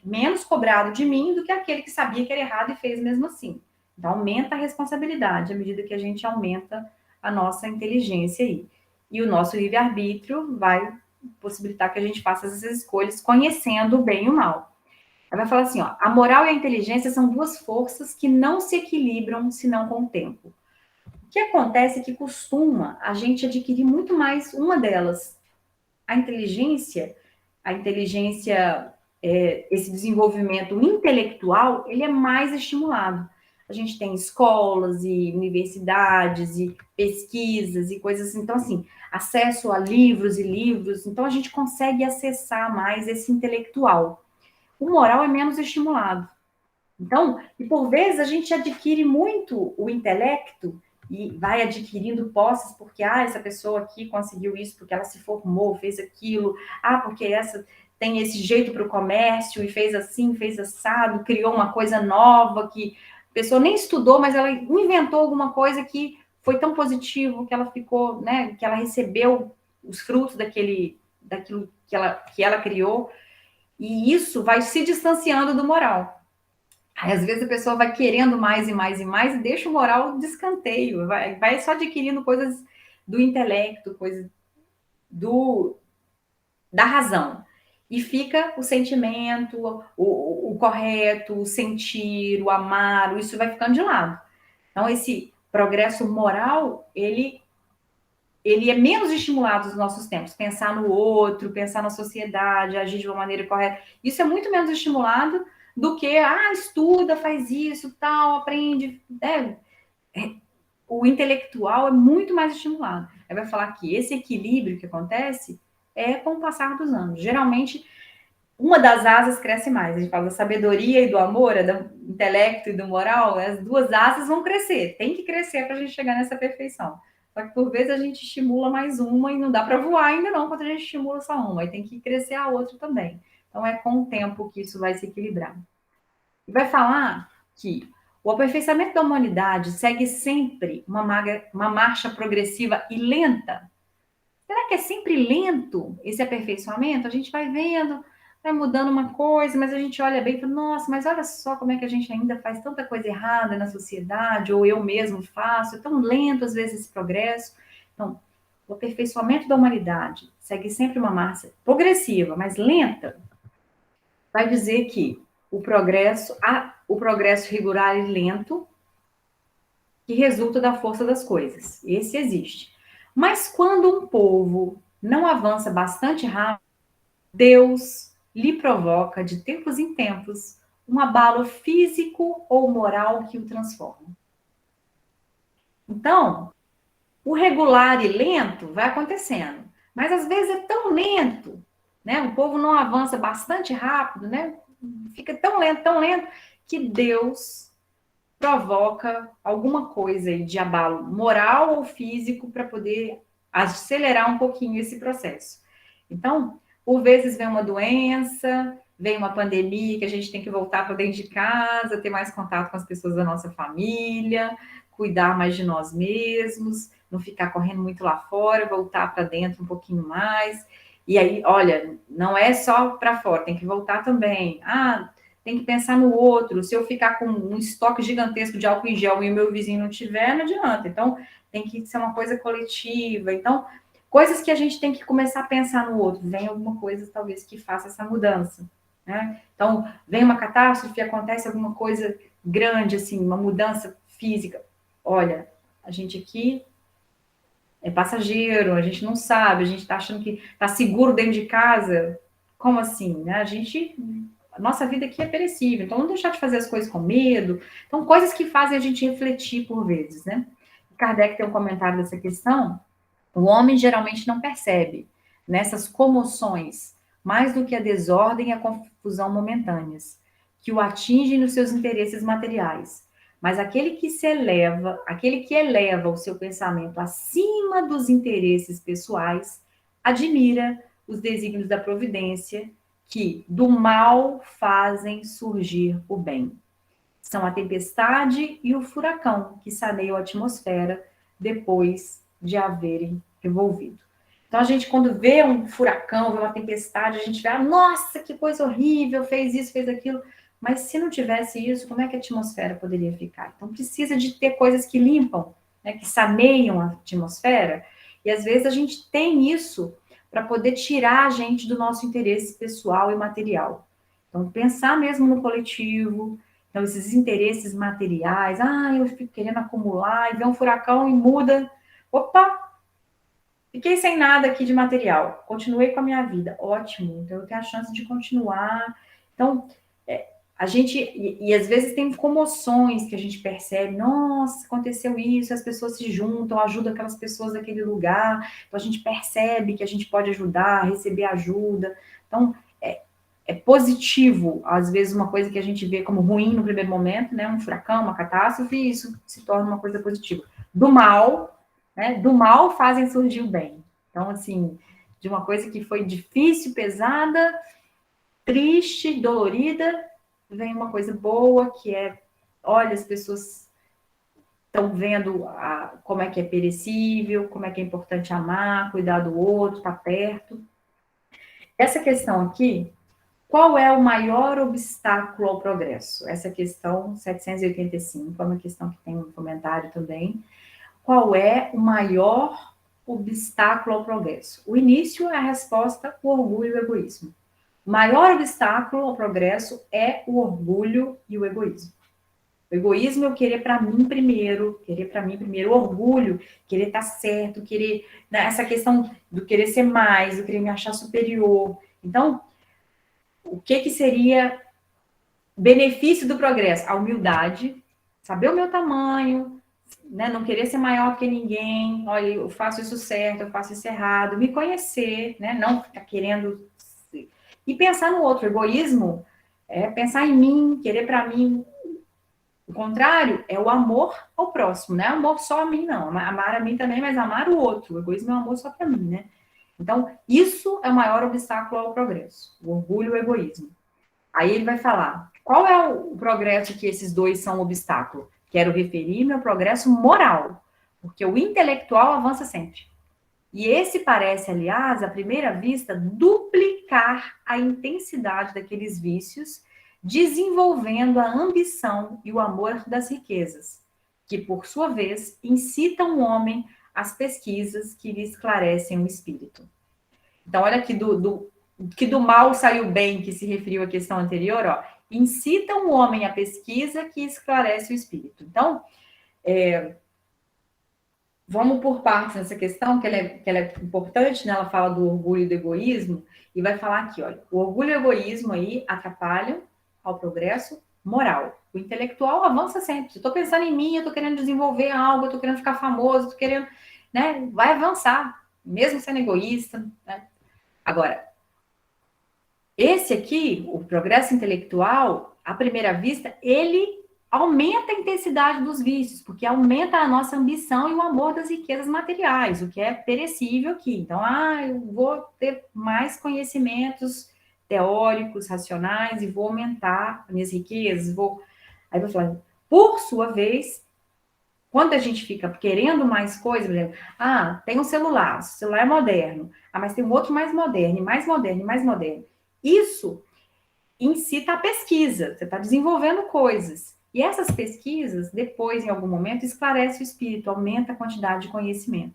menos cobrado de mim do que aquele que sabia que era errado e fez mesmo assim. Então, aumenta a responsabilidade à medida que a gente aumenta a nossa inteligência aí. E o nosso livre-arbítrio vai possibilitar que a gente faça essas escolhas conhecendo o bem e o mal. Ela vai falar assim, ó, a moral e a inteligência são duas forças que não se equilibram senão com o tempo. O que acontece é que costuma a gente adquirir muito mais uma delas. A inteligência, esse desenvolvimento intelectual, ele é mais estimulado. A gente tem escolas e universidades e pesquisas e coisas assim. Então, assim, acesso a livros e livros. Então, a gente consegue acessar mais esse intelectual. O moral é menos estimulado. Então, e por vezes a gente adquire muito o intelecto e vai adquirindo posses porque, essa pessoa aqui conseguiu isso porque ela se formou, fez aquilo, porque essa tem esse jeito para o comércio e fez assim, fez assado, criou uma coisa nova que a pessoa nem estudou, mas ela inventou alguma coisa que foi tão positivo que ela ficou, né, que ela recebeu os frutos daquilo que ela criou, e isso vai se distanciando do moral. Aí, às vezes a pessoa vai querendo mais e mais e mais e deixa o moral de escanteio, vai só adquirindo coisas do intelecto, coisas da razão. E fica o sentimento, o correto, o sentir, o amar, isso vai ficando de lado. Então, esse progresso moral, ele é menos estimulado nos nossos tempos. Pensar no outro, pensar na sociedade, agir de uma maneira correta. Isso é muito menos estimulado do que, estuda, faz isso, tal, aprende. O intelectual é muito mais estimulado. Aí vai falar que esse equilíbrio que acontece é com o passar dos anos. Geralmente, uma das asas cresce mais. A gente fala da sabedoria e do amor, do intelecto e do moral, as duas asas vão crescer. Tem que crescer para a gente chegar nessa perfeição. Só que por vezes a gente estimula mais uma e não dá para voar ainda não, quando a gente estimula só uma. Aí tem que crescer a outra também. Então é com o tempo que isso vai se equilibrar. E vai falar que o aperfeiçoamento da humanidade segue sempre uma marcha progressiva e lenta. Será que é sempre lento esse aperfeiçoamento? A gente vai vendo, vai mudando uma coisa, mas a gente olha bem e fala, nossa, mas olha só como é que a gente ainda faz tanta coisa errada na sociedade, ou eu mesmo faço, é tão lento às vezes esse progresso. Então, o aperfeiçoamento da humanidade segue sempre uma marcha progressiva, mas lenta, vai dizer que o progresso regular e lento que resulta da força das coisas. Esse existe. Mas quando um povo não avança bastante rápido, Deus lhe provoca de tempos em tempos um abalo físico ou moral que o transforma. Então, o regular e lento vai acontecendo, mas às vezes é tão lento, né? O povo não avança bastante rápido, né? Fica tão lento, que Deus provoca alguma coisa aí de abalo moral ou físico para poder acelerar um pouquinho esse processo. Então, por vezes vem uma doença, vem uma pandemia que a gente tem que voltar para dentro de casa, ter mais contato com as pessoas da nossa família, cuidar mais de nós mesmos, não ficar correndo muito lá fora, voltar para dentro um pouquinho mais. E aí, olha, não é só para fora, tem que voltar também. Tem que pensar no outro. Se eu ficar com um estoque gigantesco de álcool em gel e o meu vizinho não tiver, não adianta. Então, tem que ser uma coisa coletiva. Então, coisas que a gente tem que começar a pensar no outro. Vem alguma coisa, talvez, que faça essa mudança. Né? Então, vem uma catástrofe, acontece alguma coisa grande, assim, uma mudança física. Olha, a gente aqui é passageiro, a gente não sabe, a gente está achando que está seguro dentro de casa. Como assim? Né? A nossa vida aqui é perecível, então não deixar de fazer as coisas com medo. Então, coisas que fazem a gente refletir por vezes, né? Kardec tem um comentário dessa questão. O homem geralmente não percebe nessas comoções mais do que a desordem e a confusão momentâneas, que o atingem nos seus interesses materiais. Mas aquele que eleva o seu pensamento acima dos interesses pessoais, admira os desígnios da providência que do mal fazem surgir o bem. São a tempestade e o furacão que saneiam a atmosfera depois de haverem revolvido. Então, a gente, quando vê um furacão, vê uma tempestade, a gente vê, nossa, que coisa horrível, fez isso, fez aquilo. Mas se não tivesse isso, como é que a atmosfera poderia ficar? Então, precisa de ter coisas que limpam, né, que saneiam a atmosfera. E, às vezes, a gente tem isso para poder tirar a gente do nosso interesse pessoal e material. Então, pensar mesmo no coletivo, Então, esses interesses materiais, eu fico querendo acumular, e vem um furacão e muda. Opa, fiquei sem nada aqui de material, continuei com a minha vida, ótimo, então eu tenho a chance de continuar. Então, a gente, e às vezes tem comoções que a gente percebe, nossa, aconteceu isso, as pessoas se juntam, ajudam aquelas pessoas daquele lugar, então a gente percebe que a gente pode ajudar, receber ajuda. Então, é positivo, às vezes, uma coisa que a gente vê como ruim no primeiro momento, né? Um furacão, uma catástrofe, e isso se torna uma coisa positiva. Do mal, né? Do mal fazem surgir o bem. Então, assim, de uma coisa que foi difícil, pesada, triste, dolorida, vem uma coisa boa, que é, olha, as pessoas estão vendo como é que é perecível, como é que é importante amar, cuidar do outro, estar perto. Essa questão aqui, qual é o maior obstáculo ao progresso? Essa questão 785 é uma questão que tem um comentário também. Qual é o maior obstáculo ao progresso? O início é a resposta, o orgulho e o egoísmo. O maior obstáculo ao progresso é o orgulho e o egoísmo. O egoísmo é eu querer para mim primeiro, o orgulho, querer estar certo, querer, né, essa questão do querer ser mais, do querer me achar superior. Então, o que seria benefício do progresso? A humildade, saber o meu tamanho, né? Não querer ser maior que ninguém. Olha, eu faço isso certo, eu faço isso errado. Me conhecer, né? Não ficar querendo... E pensar no outro. Egoísmo é pensar em mim, querer para mim. O contrário é o amor ao próximo, não é amor só a mim, não. Amar a mim também, mas amar o outro. O egoísmo é um amor só para mim, né? Então, isso é o maior obstáculo ao progresso. O orgulho e o egoísmo. Aí ele vai falar, qual é o progresso que esses dois são um obstáculo? Quero referir-me ao progresso moral, porque o intelectual avança sempre. E esse parece, aliás, à primeira vista, duplicar a intensidade daqueles vícios, desenvolvendo a ambição e o amor das riquezas, que, por sua vez, incitam o homem às pesquisas que lhe esclarecem o espírito. Então, olha aqui que do mal saiu bem, que se referiu à questão anterior, ó, incitam o homem à pesquisa que esclarece o espírito. Então, vamos por partes nessa questão, que ela é importante, né? Ela fala do orgulho e do egoísmo, e vai falar aqui, olha, o orgulho e o egoísmo aí atrapalham ao progresso moral. O intelectual avança sempre. Se eu estou pensando em mim, eu estou querendo desenvolver algo, eu estou querendo ficar famoso, estou querendo, né? Vai avançar, mesmo sendo egoísta, né? Agora, esse aqui, o progresso intelectual, à primeira vista, ele aumenta a intensidade dos vícios, porque aumenta a nossa ambição e o amor das riquezas materiais, o que é perecível aqui. Então, eu vou ter mais conhecimentos teóricos, racionais, e vou aumentar as minhas riquezas, Aí eu vou falar, por sua vez, quando a gente fica querendo mais coisas, por exemplo, tem um celular, o celular é moderno, mas tem um outro mais moderno, e mais moderno, e mais moderno. Isso incita a pesquisa, você está desenvolvendo coisas. E essas pesquisas, depois, em algum momento, esclarece o espírito, aumenta a quantidade de conhecimento.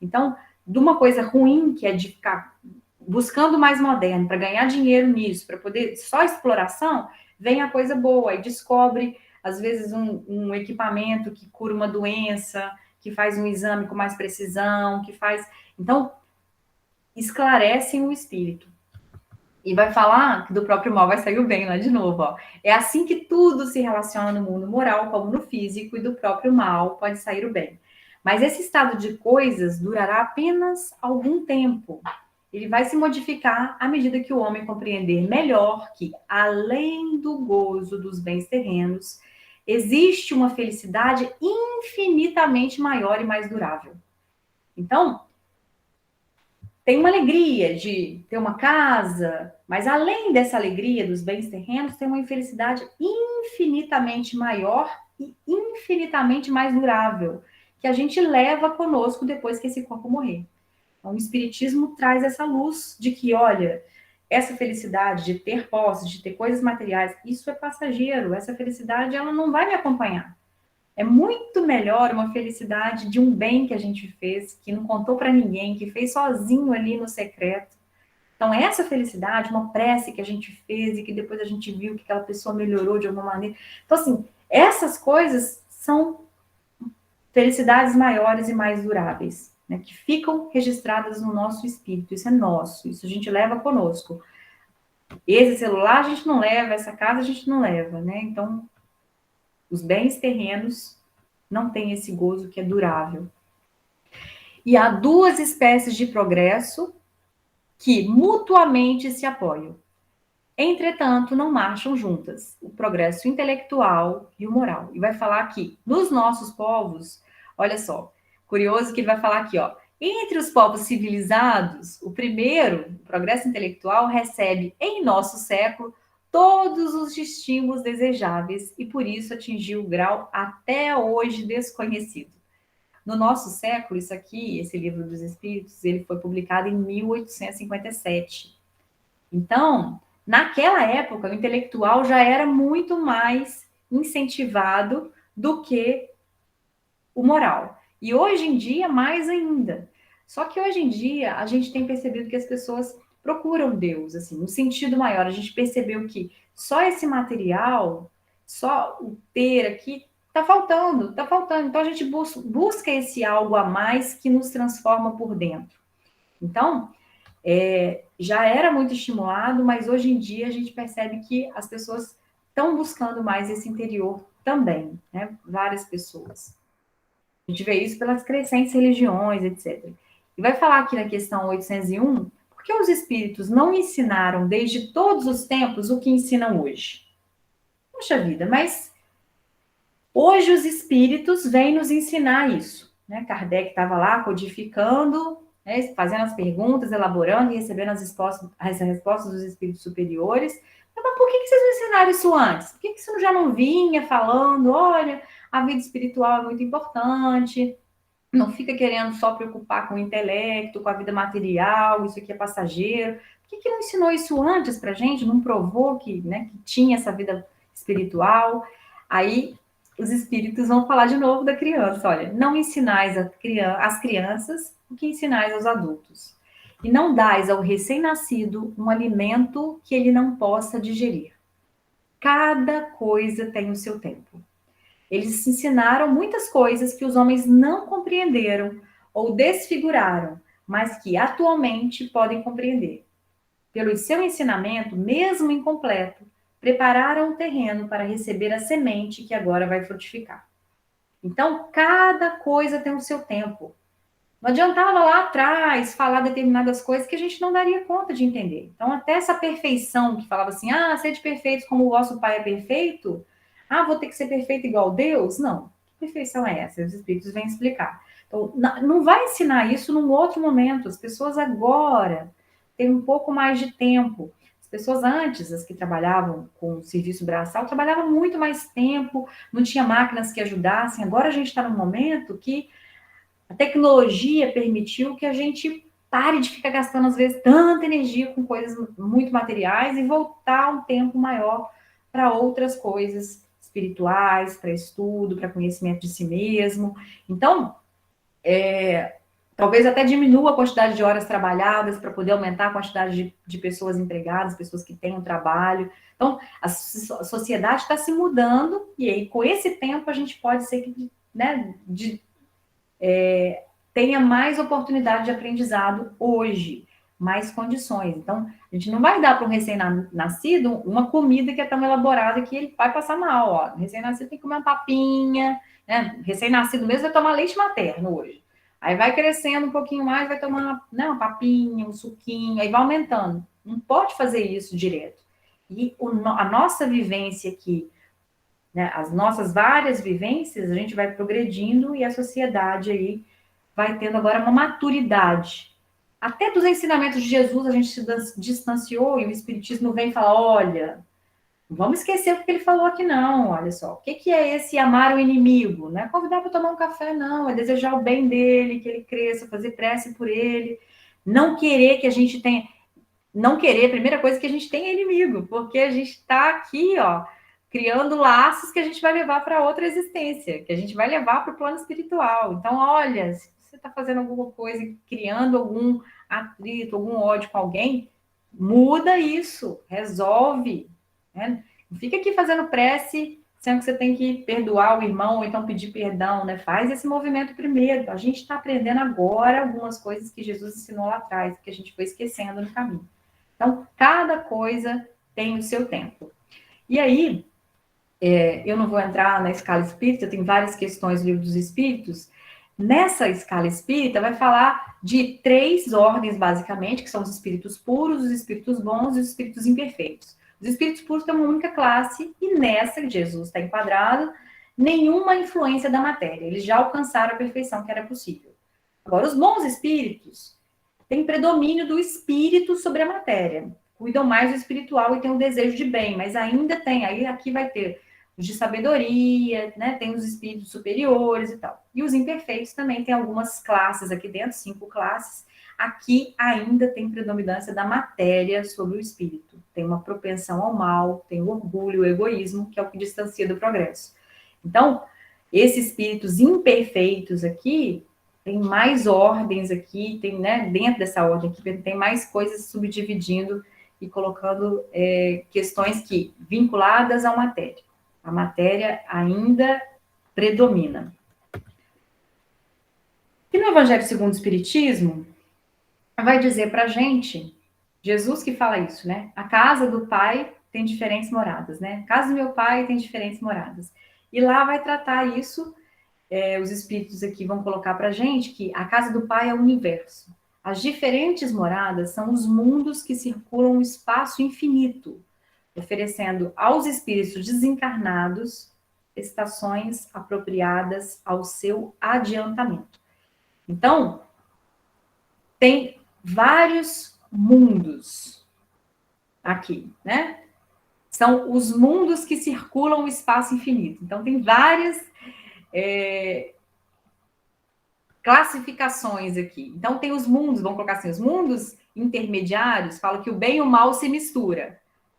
Então, de uma coisa ruim, que é de ficar buscando mais moderno, para ganhar dinheiro nisso, para poder só exploração, vem a coisa boa, e descobre, às vezes, um equipamento que cura uma doença, que faz um exame com mais precisão, que faz... Então, esclarecem o espírito. E vai falar que do próprio mal vai sair o bem lá de novo, ó. É assim que tudo se relaciona no mundo moral como no físico, e do próprio mal pode sair o bem. Mas esse estado de coisas durará apenas algum tempo. Ele vai se modificar à medida que o homem compreender melhor que, além do gozo dos bens terrenos, existe uma felicidade infinitamente maior e mais durável. Então, tem uma alegria de ter uma casa, mas além dessa alegria dos bens terrenos, tem uma infelicidade infinitamente maior e infinitamente mais durável, que a gente leva conosco depois que esse corpo morrer. Então, o Espiritismo traz essa luz de que, olha, essa felicidade de ter posse, de ter coisas materiais, isso é passageiro, essa felicidade ela não vai me acompanhar. É muito melhor uma felicidade de um bem que a gente fez, que não contou para ninguém, que fez sozinho ali no secreto, Então, essa felicidade, uma prece que a gente fez e que depois a gente viu que aquela pessoa melhorou de alguma maneira. Então, assim, essas coisas são felicidades maiores e mais duráveis, né, que ficam registradas no nosso espírito. Isso é nosso, isso a gente leva conosco. Esse celular a gente não leva, essa casa a gente não leva, né? Então, os bens terrenos não têm esse gozo que é durável. E há duas espécies de progresso que mutuamente se apoiam. Entretanto, não marcham juntas, o progresso intelectual e o moral. E vai falar aqui, nos nossos povos, olha só, curioso que ele vai falar aqui, ó. Entre os povos civilizados, o primeiro, o progresso intelectual, recebe em nosso século todos os estímulos desejáveis e por isso atingiu o grau até hoje desconhecido. No nosso século, isso aqui, esse livro dos Espíritos, ele foi publicado em 1857. Então, naquela época, o intelectual já era muito mais incentivado do que o moral. E hoje em dia, mais ainda. Só que hoje em dia, a gente tem percebido que as pessoas procuram Deus, assim, no sentido maior. A gente percebeu que só esse material, só o ter aqui, tá faltando, tá faltando. Então, a gente busca esse algo a mais que nos transforma por dentro. Então, já era muito estimulado, mas hoje em dia a gente percebe que as pessoas estão buscando mais esse interior também, né? Várias pessoas. A gente vê isso pelas crescentes religiões, etc. E vai falar aqui na questão 801, por que os espíritos não ensinaram desde todos os tempos o que ensinam hoje? Poxa vida, mas hoje os espíritos vêm nos ensinar isso, né? Kardec estava lá codificando, né, fazendo as perguntas, elaborando e recebendo as respostas dos espíritos superiores. Mas por que vocês não ensinaram isso antes? Por que isso já não vinha falando? Olha, a vida espiritual é muito importante, não fica querendo só preocupar com o intelecto, com a vida material, isso aqui é passageiro. Por que não ensinou isso antes para a gente? Não provou que, né, que tinha essa vida espiritual? Aí os espíritos vão falar de novo da criança. Olha, não ensinais às crianças o que ensinais aos adultos. E não dais ao recém-nascido um alimento que ele não possa digerir. Cada coisa tem o seu tempo. Eles ensinaram muitas coisas que os homens não compreenderam ou desfiguraram, mas que atualmente podem compreender. Pelo seu ensinamento, mesmo incompleto, prepararam o terreno para receber a semente que agora vai frutificar. Então, cada coisa tem o seu tempo. Não adiantava lá atrás falar determinadas coisas que a gente não daria conta de entender. Então, até essa perfeição que falava assim, sede perfeitos como o vosso Pai é perfeito, vou ter que ser perfeito igual Deus? Não. Que perfeição é essa? Os Espíritos vêm explicar. Então, não vai ensinar isso num outro momento. As pessoas agora têm um pouco mais de tempo. As pessoas antes, as que trabalhavam com serviço braçal, trabalhavam muito mais tempo, não tinha máquinas que ajudassem. Agora a gente está num momento que a tecnologia permitiu que a gente pare de ficar gastando, às vezes, tanta energia com coisas muito materiais e voltar um tempo maior para outras coisas espirituais, para estudo, para conhecimento de si mesmo. Então, talvez até diminua a quantidade de horas trabalhadas para poder aumentar a quantidade de pessoas empregadas, pessoas que têm um trabalho. Então, a sociedade está se mudando e aí, com esse tempo, a gente pode ser que, né, tenha mais oportunidade de aprendizado hoje, mais condições. Então, a gente não vai dar para um recém-nascido uma comida que é tão elaborada que ele vai passar mal. Ó. O recém-nascido tem que comer uma papinha, né? Recém-nascido mesmo vai tomar leite materno hoje. Aí vai crescendo um pouquinho mais, vai tomar uma papinha, um suquinho, aí vai aumentando. Não pode fazer isso direto. E a nossa vivência aqui, né, as nossas várias vivências, a gente vai progredindo e a sociedade aí vai tendo agora uma maturidade. Até dos ensinamentos de Jesus a gente se distanciou e o Espiritismo vem falar, olha, não vamos esquecer o que ele falou aqui não, olha só, o que é esse amar o inimigo? Não é convidar para tomar um café não, é desejar o bem dele, que ele cresça, fazer prece por ele, não querer que a gente tenha, não querer, a primeira coisa que a gente tem é inimigo, porque a gente está aqui, ó, criando laços que a gente vai levar para outra existência, que a gente vai levar para o plano espiritual. Então, olha, se você está fazendo alguma coisa, criando algum atrito, algum ódio com alguém, muda isso, resolve, né? Não fica aqui fazendo prece, sendo que você tem que perdoar o irmão, ou então pedir perdão, né? Faz esse movimento primeiro. A gente está aprendendo agora algumas coisas que Jesus ensinou lá atrás, que a gente foi esquecendo no caminho. Então, cada coisa tem o seu tempo. E aí, eu não vou entrar na escala espírita, tem várias questões do livro dos espíritos. Nessa escala espírita, vai falar de 3 ordens, basicamente, que são os espíritos puros, os espíritos bons e os espíritos imperfeitos. Os espíritos puros têm uma única classe, e nessa, Jesus está enquadrado, nenhuma influência da matéria. Eles já alcançaram a perfeição que era possível. Agora, os bons espíritos têm predomínio do espírito sobre a matéria. Cuidam mais do espiritual e têm um desejo de bem, mas ainda tem, aí aqui vai ter os de sabedoria, né? Tem os espíritos superiores e tal. E os imperfeitos também tem algumas classes aqui dentro, 5 classes. Aqui ainda tem predominância da matéria sobre o espírito. Tem uma propensão ao mal, tem o orgulho, o egoísmo, que é o que distancia do progresso. Então, esses espíritos imperfeitos aqui, tem mais ordens aqui, tem, né, dentro dessa ordem aqui, tem mais coisas subdividindo e colocando questões que vinculadas à matéria. A matéria ainda predomina. E no Evangelho segundo o Espiritismo, vai dizer para a gente, Jesus que fala isso, né? A casa do Pai tem diferentes moradas, né? A casa do meu Pai tem diferentes moradas. E lá vai tratar isso, os espíritos aqui vão colocar para a gente que a casa do Pai é o universo. As diferentes moradas são os mundos que circulam o espaço infinito, oferecendo aos espíritos desencarnados estações apropriadas ao seu adiantamento. Então, tem vários mundos aqui, né? São os mundos que circulam o espaço infinito. Então, tem várias classificações aqui. Então, tem os mundos, vamos colocar assim, os mundos intermediários, falam que o bem e o mal se misturam,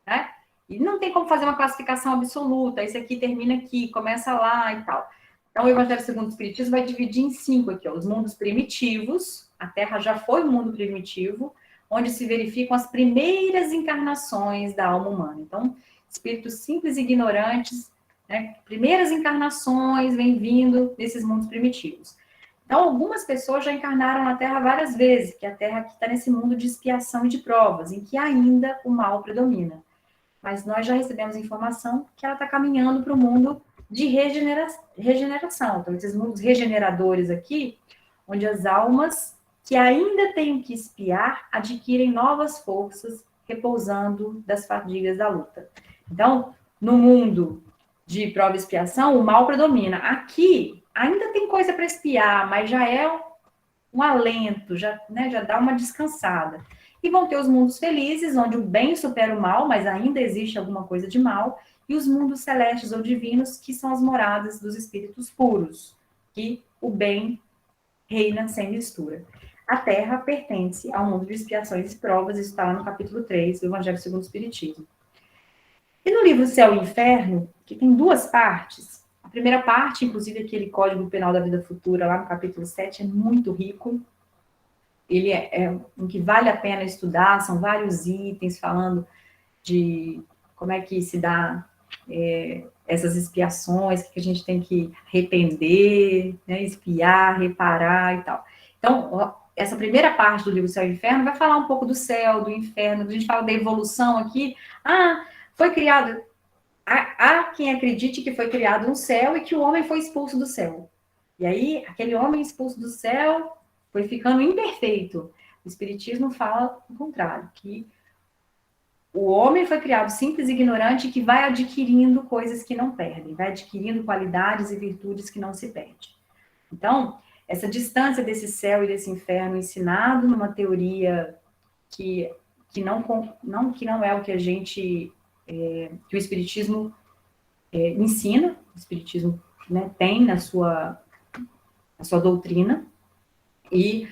né? E não tem como fazer uma classificação absoluta, esse aqui termina aqui, começa lá e tal. Então, o Evangelho segundo o Espiritismo vai dividir em 5 aqui, ó, os mundos primitivos, a Terra já foi um mundo primitivo, onde se verificam as primeiras encarnações da alma humana. Então, espíritos simples e ignorantes, né, primeiras encarnações vêm vindo desses mundos primitivos. Então, algumas pessoas já encarnaram na Terra várias vezes, que a Terra aqui está nesse mundo de expiação e de provas, em que ainda o mal predomina. Mas nós já recebemos informação que ela está caminhando para o mundo de regeneração. Então, esses mundos regeneradores aqui, onde as almas que ainda têm que expiar adquirem novas forças, repousando das fadigas da luta. Então, no mundo de prova e expiação, o mal predomina. Aqui, ainda tem coisa para expiar, mas já é um alento, já, né, já dá uma descansada. E vão ter os mundos felizes, onde o bem supera o mal, mas ainda existe alguma coisa de mal, e os mundos celestes ou divinos, que são as moradas dos espíritos puros, que o bem reina sem mistura. A Terra pertence ao mundo de expiações e provas, isso está lá no capítulo 3 do Evangelho segundo o Espiritismo. E no livro Céu e Inferno, que tem 2 partes, a primeira parte, inclusive aquele Código Penal da Vida Futura, lá no capítulo 7, é muito rico. Ele é um que vale a pena estudar, são vários itens falando de como é que se dá essas expiações, que a gente tem que arrepender, né, expiar, reparar e tal. Então, essa primeira parte do livro Céu e Inferno vai falar um pouco do céu, do inferno, a gente fala da evolução aqui. Foi criado... Há quem acredite que foi criado um céu e que o homem foi expulso do céu. E aí, aquele homem expulso do céu foi ficando imperfeito. O Espiritismo fala o contrário, que o homem foi criado simples e ignorante, que vai adquirindo coisas que não perdem, vai adquirindo qualidades e virtudes que não se perdem. Então, essa distância desse céu e desse inferno ensinado numa teoria que não é o que a gente... que o Espiritismo ensina, o Espiritismo, né, tem na sua doutrina, e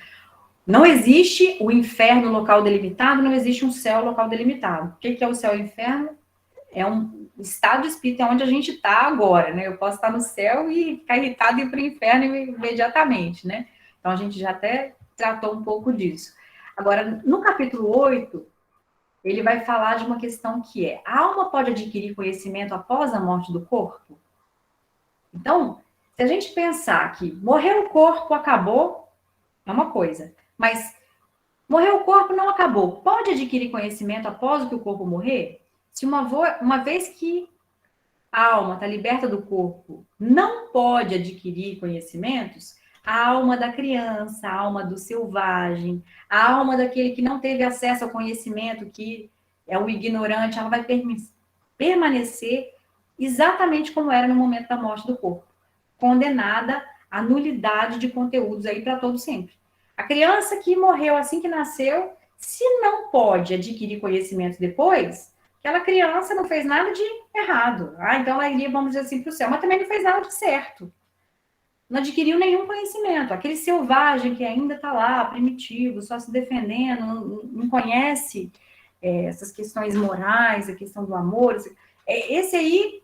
não existe o inferno local delimitado, não existe um céu local delimitado. O que é o céu e o inferno? É um estado de espírito, é onde a gente está agora, né? Eu posso estar no céu e ficar irritado e ir para o inferno imediatamente, né? Então, a gente já até tratou um pouco disso. Agora, no capítulo 8, ele vai falar de uma questão que é: a alma pode adquirir conhecimento após a morte do corpo? Então, se a gente pensar que morreu o corpo, acabou, é uma coisa. Mas morreu o corpo, não acabou. Pode adquirir conhecimento após o corpo morrer? Se uma vez que a alma está liberta do corpo, não pode adquirir conhecimentos, a alma da criança, a alma do selvagem, a alma daquele que não teve acesso ao conhecimento, que é o ignorante, ela vai permanecer exatamente como era no momento da morte do corpo, condenada à nulidade de conteúdos aí para todo sempre. A criança que morreu assim que nasceu, se não pode adquirir conhecimento depois, aquela criança não fez nada de errado. Então ela iria, vamos dizer assim, para o céu, mas também não fez nada de certo. Não adquiriu nenhum conhecimento. Aquele selvagem que ainda está lá, primitivo, só se defendendo, não conhece essas questões morais, a questão do amor. Esse aí,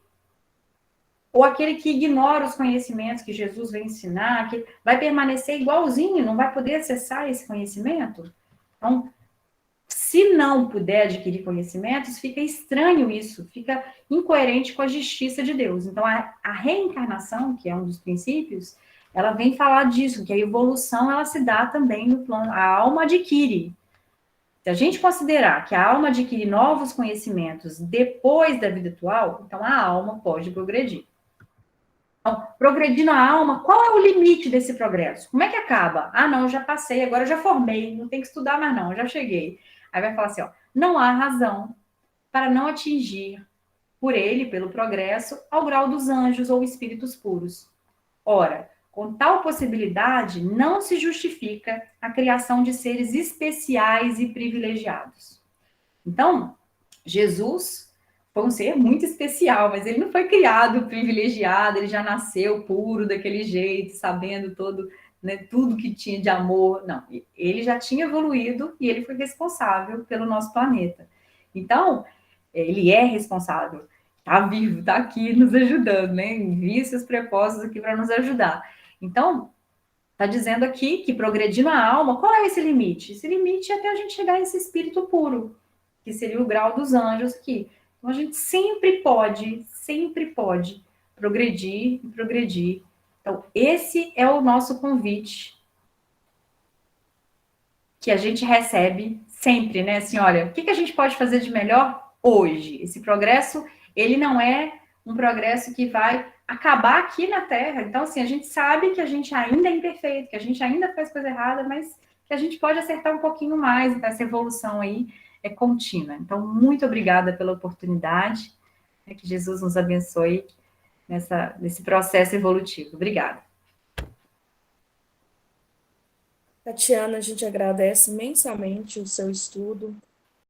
ou aquele que ignora os conhecimentos que Jesus vem ensinar, que vai permanecer igualzinho, não vai poder acessar esse conhecimento. Então, se não puder adquirir conhecimentos, fica estranho isso, fica incoerente com a justiça de Deus. Então, a reencarnação, que é um dos princípios, ela vem falar disso, que a evolução ela se dá também no plano, a alma adquire. Se a gente considerar que a alma adquire novos conhecimentos depois da vida atual, então a alma pode progredir. Então, progredindo a alma, qual é o limite desse progresso? Como é que acaba? Não, eu já passei, agora eu já formei, não tem que estudar mais não, eu já cheguei. Aí vai falar assim, ó, não há razão para não atingir por ele, pelo progresso, ao grau dos anjos ou espíritos puros. Ora, com tal possibilidade, não se justifica a criação de seres especiais e privilegiados. Então, Jesus foi um ser muito especial, mas ele não foi criado privilegiado, ele já nasceu puro daquele jeito, sabendo tudo que tinha de amor. Não, ele já tinha evoluído e ele foi responsável pelo nosso planeta. Então, ele é responsável, está vivo, está aqui nos ajudando, né? Envia seus propósitos aqui para nos ajudar. Então, está dizendo aqui que progredindo a alma, qual é esse limite? Esse limite é até a gente chegar a esse espírito puro, que seria o grau dos anjos aqui. Então, a gente sempre pode progredir e progredir. Então, esse é o nosso convite que a gente recebe sempre, né? Assim, olha, o que a gente pode fazer de melhor hoje? Esse progresso, ele não é um progresso que vai acabar aqui na Terra. Então, assim, a gente sabe que a gente ainda é imperfeito, que a gente ainda faz coisa errada, mas que a gente pode acertar um pouquinho mais. Então, essa evolução aí é contínua. Então, muito obrigada pela oportunidade. Que Jesus nos abençoe nesse processo evolutivo. Obrigada. Tatiana, a gente agradece imensamente o seu estudo,